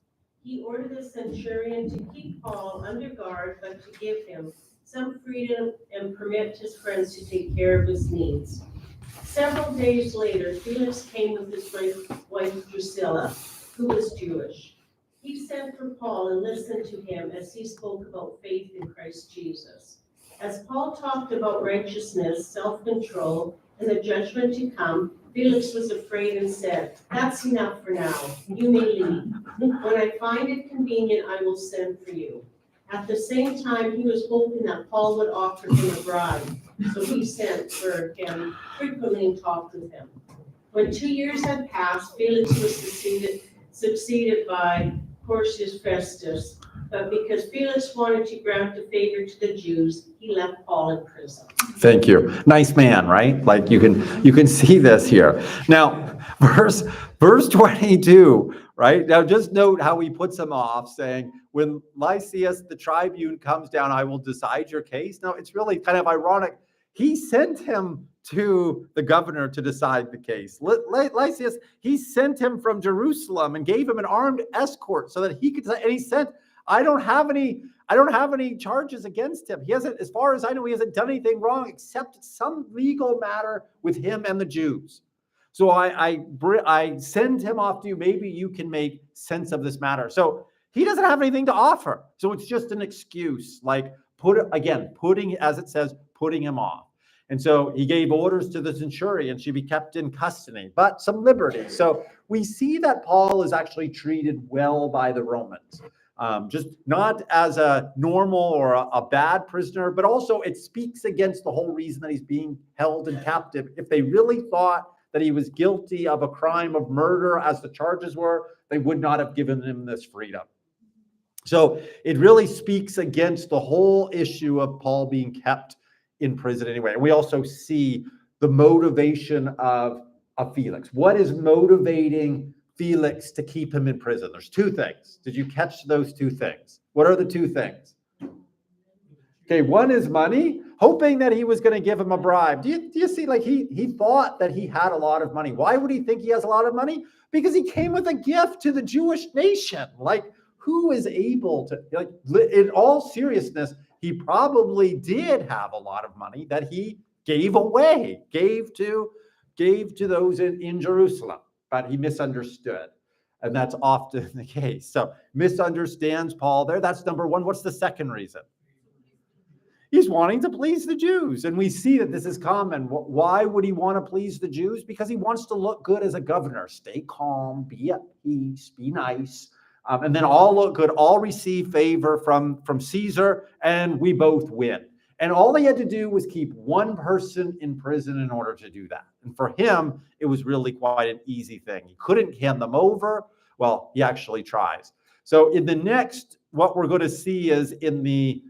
He ordered the centurion to keep Paul under guard, but to give him some freedom and permit his friends to take care of his needs. Several days later, Felix came with his wife Drusilla, who was Jewish. He sent for Paul and listened to him as he spoke about faith in Christ Jesus. As Paul talked about righteousness, self-control, and the judgment to come, Felix was afraid and said, that's enough for now. You may leave. When I find it convenient, I will send for you. At the same time, he was hoping that Paul would offer him a bribe. So he sent for him frequently and talked with him. When 2 years had passed, Felix was succeeded by Porcius Festus. But because Felix wanted to grant a favor to the Jews, he left Paul in prison. Thank you. Nice man, right? Like you can see this here. Now, verse 22, right? Now just note how he puts him off, saying, when Lysias, the tribune, comes down, I will decide your case. Now, it's really kind of ironic. He sent him to the governor to decide the case. Lysias, he sent him from Jerusalem and gave him an armed escort so that he could, and he sent, I don't have any charges against him. He hasn't, as far as I know, he hasn't done anything wrong except some legal matter with him and the Jews. So I send him off to you. Maybe you can make sense of this matter. So he doesn't have anything to offer. So it's just an excuse, like putting, as it says, putting him off. And so he gave orders to the centurion, she be kept in custody, but some liberty. So we see that Paul is actually treated well by the Romans. Just not as a normal or a bad prisoner, but also it speaks against the whole reason that he's being held in captive. If they really thought that he was guilty of a crime of murder, as the charges were, they would not have given him this freedom. So it really speaks against the whole issue of Paul being kept in prison anyway. And we also see the motivation of Felix. What is motivating Felix to keep him in prison? There's two things. Did you catch those two things? What are the two things? Okay, one is money, hoping that he was going to give him a bribe. Do you see, like he thought that he had a lot of money. Why would he think he has a lot of money? Because he came with a gift to the Jewish nation. Like, who is able to, like, in all seriousness, he probably did have a lot of money that he gave away, gave to those in Jerusalem, but he misunderstood. And that's often the case. So misunderstands Paul there. That's number one. What's the second reason? He's wanting to please the Jews. And we see that this is common. Why would he want to please the Jews? Because he wants to look good as a governor. Stay calm, be at peace, be nice. And then all look good, all receive favor from Caesar, and we both win. And all he had to do was keep one person in prison in order to do that. And for him, it was really quite an easy thing. He couldn't hand them over. Well, he actually tries. So in the next, what we're going to see is in the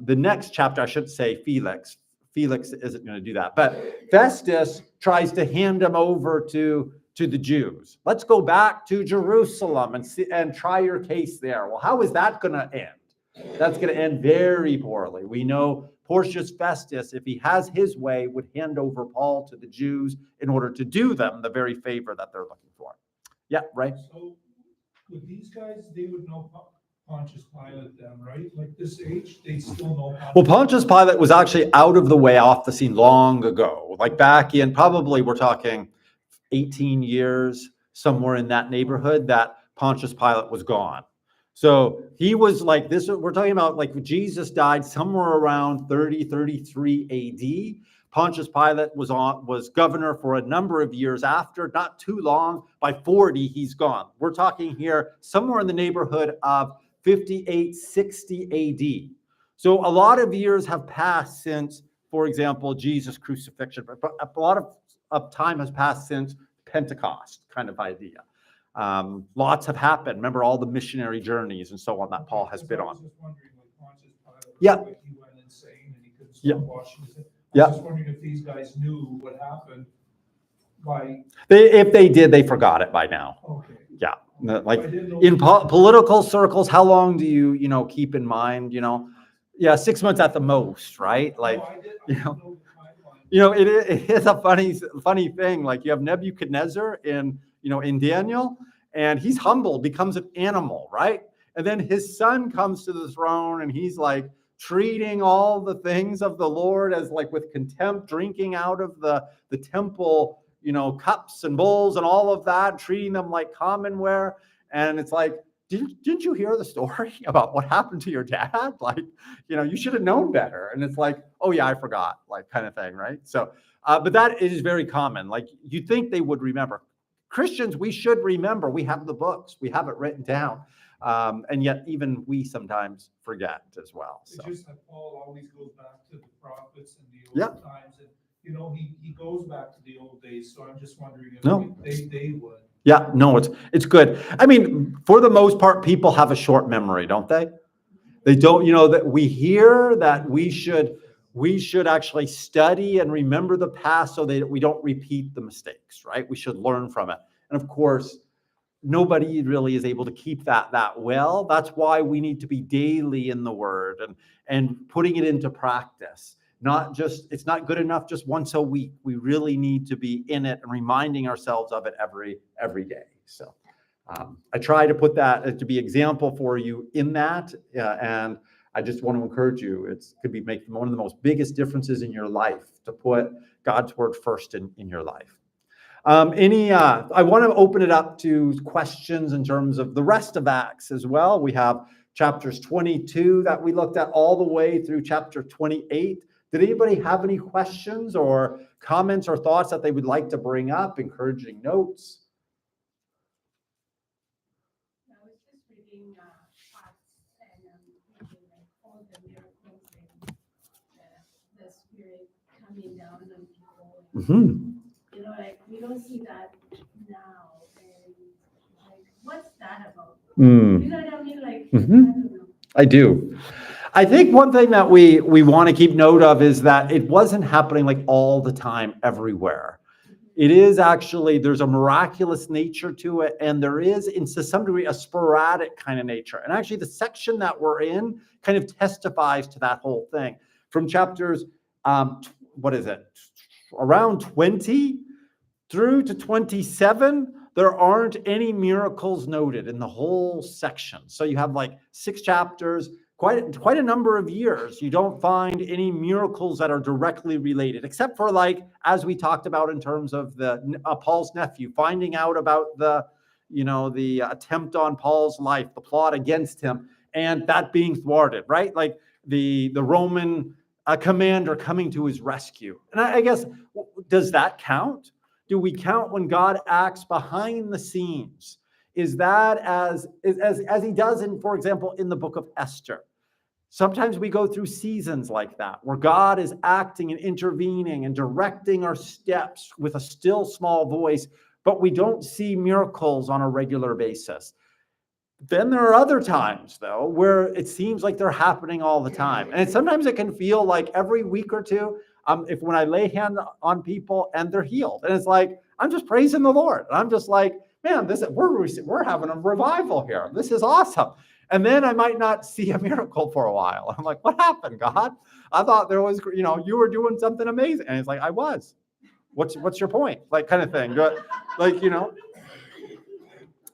next chapter, I should say Felix. Felix isn't going to do that. But Festus tries to hand him over to the Jews. Let's go back to Jerusalem and try your case there. Well, how is that going to end? That's going to end very poorly. We know Porcius Festus, if he has his way, would hand over Paul to the Jews in order to do them the very favor that they're looking for. Yeah, right. So with these guys, they would know Pontius Pilate then, right? Like this age, they still know Pontius. Well, Pontius Pilate was actually out of the way, off the scene long ago. Like back in, probably we're talking 18 years, somewhere in that neighborhood, that Pontius Pilate was gone. So he was like this, we're talking about like Jesus died somewhere around 33 AD. Pontius Pilate was governor for a number of years after, not too long. By 40, he's gone. We're talking here somewhere in the neighborhood of 58, 60 AD. So a lot of years have passed since, for example, Jesus' crucifixion, but a lot of time has passed since Pentecost kind of idea. Lots have happened. Remember all the missionary journeys and so on that Paul has been I on. was just wondering, like Pontius Pilate, Yeah. like he went insane and he couldn't Yeah. stop washing his hands. Yeah. I was just wondering if these guys knew what happened by, If they did, they forgot it by now. okay. Yeah, I like didn't know. in political circles, how long do you keep in mind? Yeah, 6 months at the most, right? Like, No, I you didn't know. know the timeline. it is a funny thing. Like you have Nebuchadnezzar in Daniel, and he's humbled, becomes an animal, right? And then his son comes to the throne, and he's like treating all the things of the Lord as like with contempt, drinking out of the temple, cups and bowls and all of that, treating them like commonware. And it's like, didn't you hear the story about what happened to your dad? Like, you should have known better. And it's like, oh yeah, I forgot, like kind of thing, right? So, but that is very common. Like you think they would remember. Christians, we should remember. We have the books. We have it written down. And yet even we sometimes forget as well. It's So just that Paul always goes back to the prophets and the Yeah. old times, and he goes back to the old days. So I'm just wondering if No. they would. yeah, no, it's good. I mean, for the most part, people have a short memory, don't they? They don't, that we hear that we should actually study and remember the past so that we don't repeat the mistakes, right? We should learn from it. And of course, nobody really is able to keep that well. That's why we need to be daily in the word and putting it into practice. It's not good enough just once a week. We really need to be in it and reminding ourselves of it every day. So I try to put that to be example for you in that. And I just want to encourage you. It could be making one of the most biggest differences in your life to put God's word first in your life. I want to open it up to questions in terms of the rest of Acts as well. We have chapters 22 that we looked at all the way through chapter 28. Did anybody have any questions or comments or thoughts that they would like to bring up, encouraging notes? I was just reading Acts and reading like all the miracles and the Spirit coming down on people. Mm-hmm. Like we don't see that now, and like what's that about? Mm. You know what I mean? Like Mhm. I don't know. I do. I think one thing that we want to keep note of is that it wasn't happening like all the time everywhere. It is actually, there's a miraculous nature to it, and there is, to some degree, a sporadic kind of nature. And actually, the section that we're in kind of testifies to that whole thing. From chapters, around 20 through to 27, there aren't any miracles noted in the whole section. So you have like 6 chapters, quite a number of years. You don't find any miracles that are directly related, except for like, as we talked about in terms of the Paul's nephew, finding out about the attempt on Paul's life, the plot against him, and that being thwarted, right? Like the Roman commander coming to his rescue. And I guess, does that count? Do we count when God acts behind the scenes? Is that as he does in, for example, in the book of Esther? Sometimes we go through seasons like that, where God is acting and intervening and directing our steps with a still small voice, but we don't see miracles on a regular basis. Then there are other times, though, where it seems like they're happening all the time. And sometimes it can feel like every week or two, when I lay hand on people and they're healed. And it's like, I'm just praising the Lord. And I'm just like, man, we're having a revival here. This is awesome. And then I might not see a miracle for a while. I'm like, what happened, God? I thought there was, you were doing something amazing. And it's like, I was. What's your point? Like kind of thing.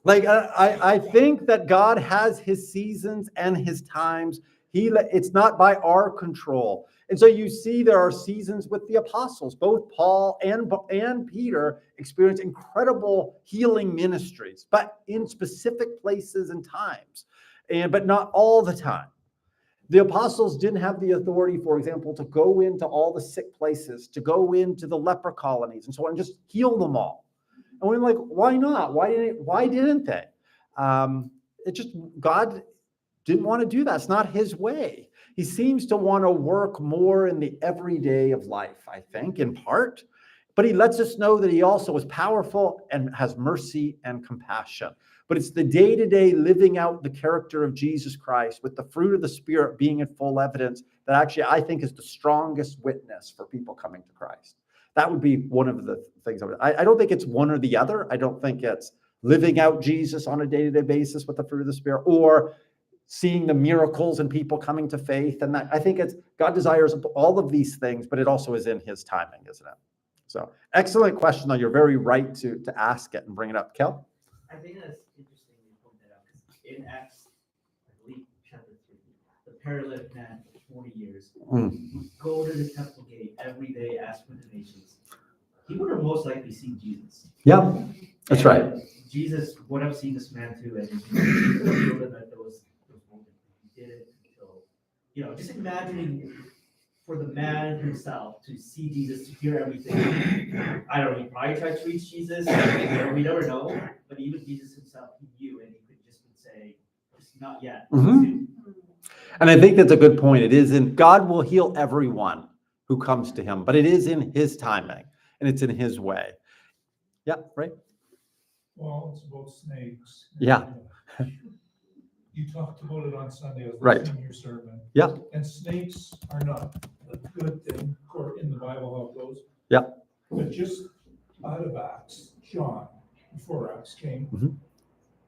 I think that God has his seasons and his times. It's not by our control. And so you see there are seasons with the apostles. Both Paul and Peter experienced incredible healing ministries, but in specific places and times, but not all the time. The apostles didn't have the authority, for example, to go into all the sick places, to go into the leper colonies and so on, and just heal them all. And we're like, why not? Why didn't they? God didn't want to do that. It's not his way. He seems to want to work more in the everyday of life, I think, in part. But he lets us know that he also is powerful and has mercy and compassion. But it's the day-to-day living out the character of Jesus Christ with the fruit of the Spirit being in full evidence that actually I think is the strongest witness for people coming to Christ. That would be one of the things. I don't think it's one or the other. I don't think it's living out Jesus on a day-to-day basis with the fruit of the Spirit or seeing the miracles and people coming to faith. And that I think it's God desires all of these things, but it also is in his timing, isn't it? So excellent question, though. You're very right to ask it and bring it up. Kel? I think that's interesting you point that out, because in Acts, I believe, chapter 3, the paralytic man for 40 years, go to the temple gate every day, ask for donations. He would have most likely seen Jesus. Yeah, that's right. Jesus would have seen this man too, and he would have known that there was moments he did it until, just imagining for the man himself to see Jesus, to hear everything. I don't know, he probably tried to reach Jesus, we never know, but even Jesus himself, he knew, and he could just say, just not yet. And I think that's a good point. It is God will heal everyone who comes to him, but it is in his timing and it's in his way. Yeah, right? Well, it's about snakes. Yeah. You talked about it on Sunday, I was Right. listening to your sermon. Yeah. And snakes are not a good thing, or in the Bible how it goes. Yeah. But just out of Acts, John, before Acts came, Mhm.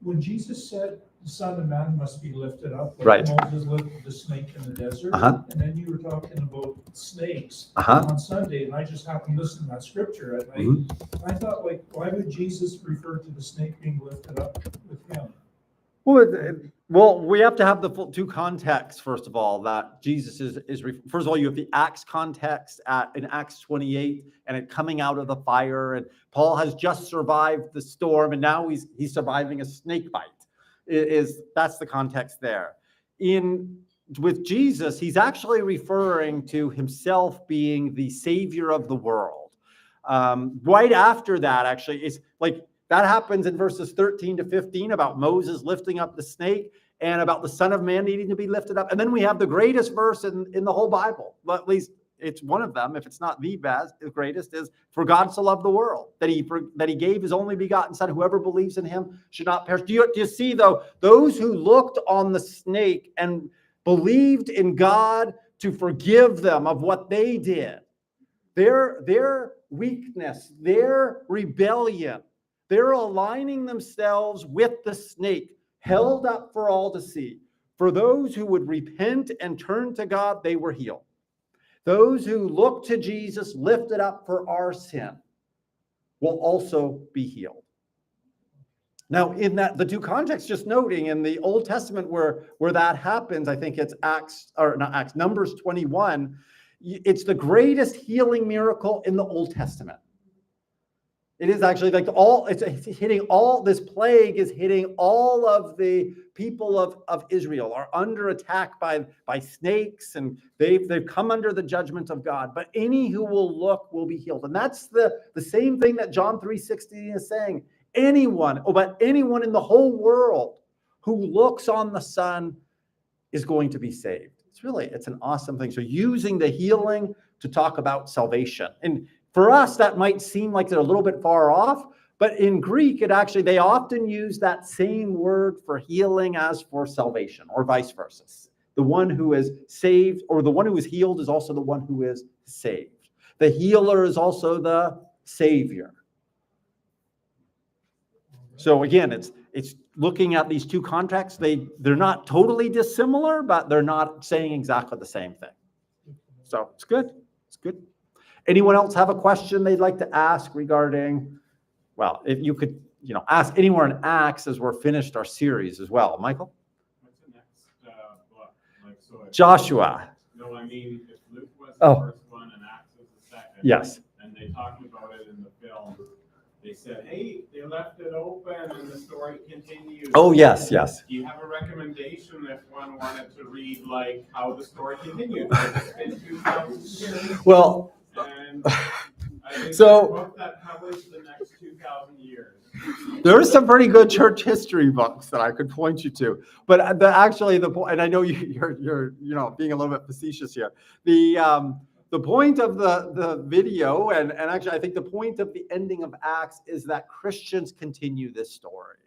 when Jesus said the Son of Man must be lifted up, like Right. Moses lifted the snake in the desert, and then you were talking about snakes on Sunday, and I just happened to listen to that scripture at night. I thought, like, why would Jesus refer to the snake being lifted up with him? Well, we have to have the full two contexts, first of all, that Jesus first of all, you have the Acts context in Acts 28 and it coming out of the fire, and Paul has just survived the storm and now he's surviving a snake bite. That's the context there. With Jesus, he's actually referring to himself being the savior of the world. Right after that, actually, is like that happens in verses 13 to 15 about Moses lifting up the snake and about the Son of Man needing to be lifted up. And then we have the greatest verse in the whole Bible. Well, at least it's one of them. If it's not the best, the greatest is for God so loved the world that he gave his only begotten Son. Whoever believes in him should not perish. Do you see, though, those who looked on the snake and believed in God to forgive them of what they did, their weakness, their rebellion, they're aligning themselves with the snake, held up for all to see. For those who would repent and turn to God, they were healed. Those who look to Jesus, lifted up for our sin, will also be healed. Now, in the two contexts, just noting in the Old Testament where that happens, I think it's Numbers 21, it's the greatest healing miracle in the Old Testament. It is actually like it's hitting all, this plague is hitting all of the people of Israel are under attack by snakes, and they've come under the judgment of God. But any who will look will be healed. And that's the same thing that John 3:16 is saying. Anyone in the whole world who looks on the Son is going to be saved. It's an awesome thing. So using the healing to talk about salvation. And for us, that might seem like they're a little bit far off, but in Greek, they often use that same word for healing as for salvation, or vice versa. The one who is saved, or the one who is healed, is also the one who is saved. The healer is also the savior. So again, it's looking at these two contexts. They're not totally dissimilar, but they're not saying exactly the same thing. So it's good. It's good. Anyone else have a question they'd like to ask regarding, well, if you could, ask anywhere in Acts as we're finished our series as well. Michael? What's the next book? Joshua. No, I mean, if Luke was the first one and Acts was the second. Yes. And they talked about it in the film, They said, hey, they left it open and the story continues. Oh, yes, yes. Do you have a recommendation if one wanted to read like how the story continued? Because it's been 2,000 years. Well, And I think So- it's a book that covers the next 2,000 years. there are some pretty good church history books that I could point you to, but actually the point, and I know you're being a little bit facetious here. The point of the video, and actually I think the point of the ending of Acts is that Christians continue this story,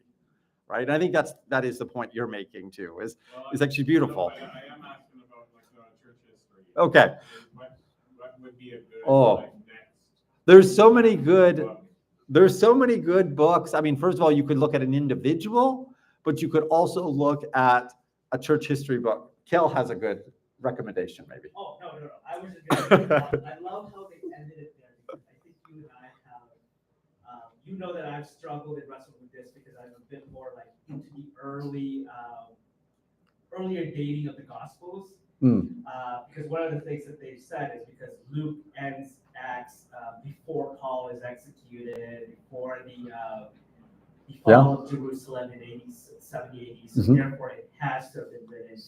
right? And I think that is the point you're making too. Is actually beautiful. I am asking about like church history. Okay. What would be a good Oh. like, next There's so many good. book? There's so many good books. I mean, first of all, you could look at an individual, but you could also look at a church history book. Kel has a good recommendation, maybe. Oh, no. I was just gonna say, I love how they ended it there, because I think you and I have, you know that I've struggled and wrestled with this because I'm a bit more like into the earlier dating of the Gospels. Because one of the things that they've said is because Luke ends Acts before Paul is executed, before the fall of Jerusalem in 70 AD, so therefore it has to have been written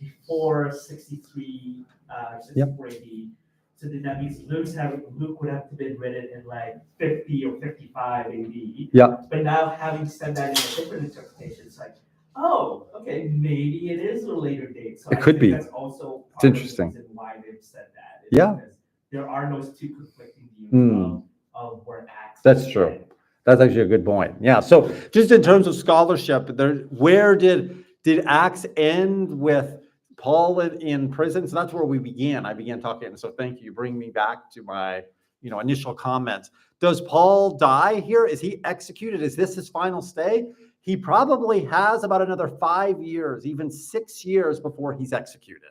before 64 AD. So then that means Luke would have to been written in like 50 or 55 AD. Yeah. But now having said that in a different interpretation, it's like, oh, okay, maybe it is a later date. So It I could think be. That's also It's part of the interesting. reason why they've said that. Yeah. Because there are those two conflicting views of where Acts. That's is true. headed. That's actually a good point. Yeah. So just in terms of scholarship, where did Acts end with Paul in prison? So that's where we began. I began talking. And so thank you. You bring me back to my initial comments. Does Paul die here? Is he executed? Is this his final stay? He probably has about another 5 years, even 6 years before he's executed.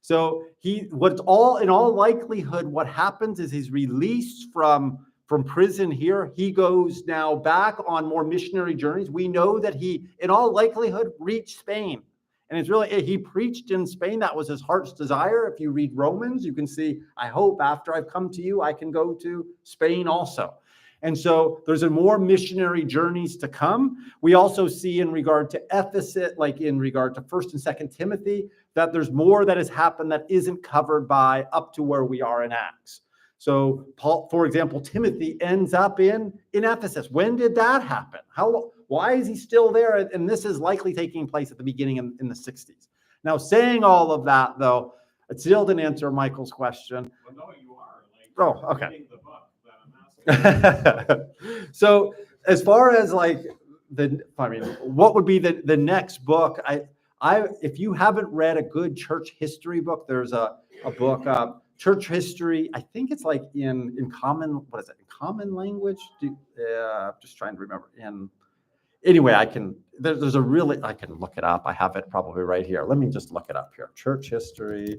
So in all likelihood, what happens is he's released from prison here. He goes now back on more missionary journeys. We know that he, in all likelihood, reached Spain. And it's really, he preached in Spain. That was his heart's desire. If you read Romans, you can see, I hope after I've come to you, I can go to Spain also. And so there's more missionary journeys to come. We also see in regard to Ephesus, like in regard to 1st and 2nd Timothy, that there's more that has happened that isn't covered by up to where we are in Acts. So Paul, for example, Timothy ends up in Ephesus. When did that happen? Why is he still there? And this is likely taking place at the beginning in the 60s. Now, saying all of that, though, it still didn't answer Michael's question. Well, no, you are. Like, Oh, you're okay. reading the book that I'm asking. So as far as like what would be the next book? If you haven't read a good church history book, there's a book, church history. I think it's like in common, what is it? In common language? I'm just trying to remember. Anyway, I can look it up. I have it probably right here. Let me just look it up here. Church history.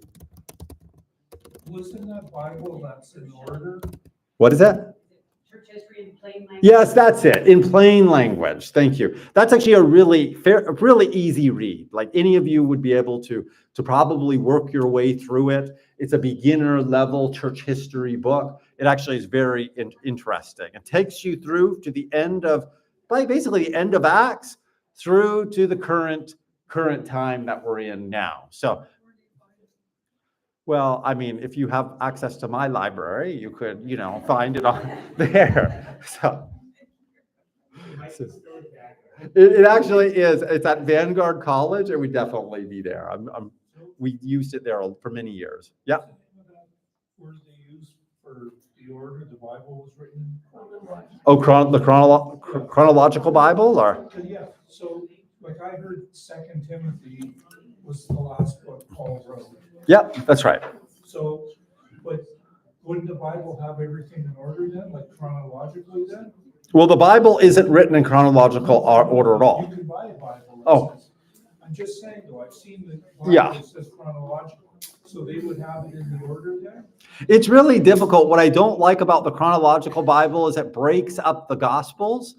Wasn't that Bible that's in order? What is that? Church history in plain language. Yes, that's it. In plain language. Thank you. That's actually a really easy read. Like any of you would be able to probably work your way through it. It's a beginner level church history book. It actually is very interesting. It takes you through to the end of, basically the end of Acts through to the current time that we're in now. So, well, I mean, if you have access to my library, you could, find it on there. So it actually is. It's at Vanguard College. It would definitely be there. We used it there for many years. Yeah. Where did they use for the order the Bible was written? Oh, the chronological Bible, or? Yeah, so like I heard 2 Timothy was the last book Paul wrote. Yep, that's right. So, but wouldn't the Bible have everything in order then, like chronologically then? Well, the Bible isn't written in chronological order at all. You can buy a Bible. Oh. I'm just saying though, I've seen the Bible Yeah. that says chronological, so they would have it in the order there? It's really difficult. What I don't like about the chronological Bible is it breaks up the Gospels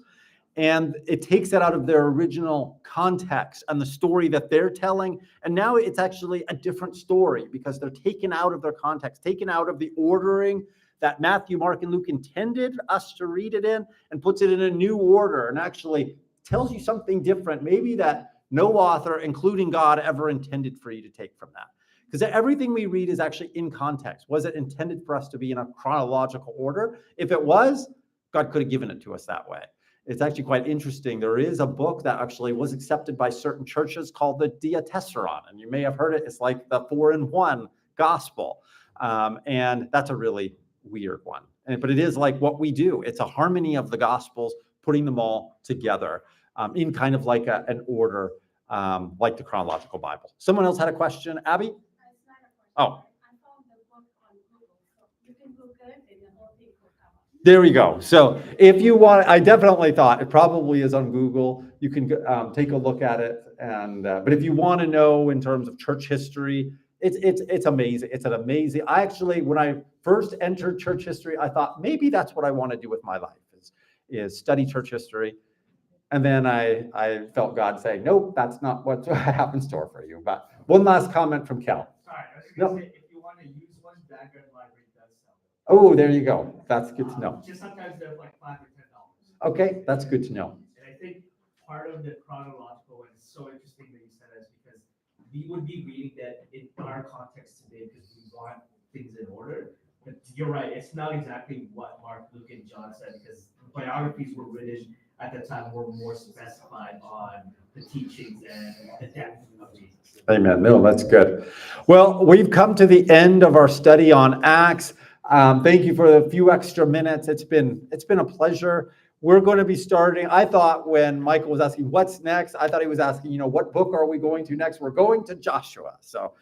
and it takes it out of their original context and the story that they're telling. And now it's actually a different story because they're taken out of their context, taken out of the ordering that Matthew, Mark, and Luke intended us to read it in, and puts it in a new order and actually tells you something different, maybe that no author, including God, ever intended for you to take from that. Because everything we read is actually in context. Was it intended for us to be in a chronological order? If it was, God could have given it to us that way. It's actually quite interesting. There is a book that actually was accepted by certain churches called the Diatessaron, and you may have heard it. It's like the 4-in-1 gospel, and that's a really weird one. But it is like what we do. It's a harmony of the gospels, putting them all together in kind of like an order, like the chronological Bible. Someone else had a question, Abby? Oh. I found the book on Google, so you can Google it and the whole thing will come up. There we go. So if you want, I definitely thought it probably is on Google. You can take a look at it. And but if you want to know in terms of church history, it's amazing. It's an amazing. I actually, when I first entered church history, I thought maybe that's what I want to do with my life is study church history. And then I felt God saying, nope, that's not what happens store for you. But one last comment from Kel. Sorry, I was No. gonna say, if you want to use one, Background Library does sell them. Oh, there you go. That's good to know. Just sometimes they're like $5 or $10. Okay, that's good to know. And I think part of the chronological one is so interesting that you said this because we would be reading that in our context today because we want things in order. But you're right, it's not exactly what Mark, Luke, and John said because biographies were written at the time were more specified on the teachings and the depth of Jesus. Amen. No, that's good. Well, we've come to the end of our study on Acts. Thank you for the few extra minutes. It's been a pleasure. We're going to be starting. I thought when Michael was asking what's next, I thought he was asking, what book are we going to next? We're going to Joshua. So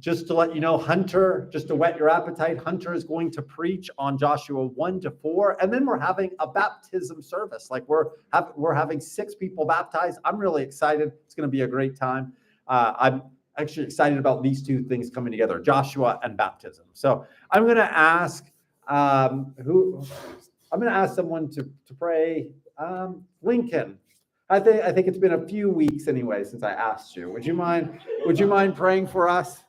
just to let you know, Hunter, just to whet your appetite, Hunter is going to preach on Joshua 1-4, and then we're having a baptism service. Like we're having 6 people baptized. I'm really excited. It's going to be a great time. I'm actually excited about these two things coming together, Joshua and baptism. So I'm going to ask someone to pray. Lincoln. I think it's been a few weeks anyway since I asked you. Would you mind praying for us?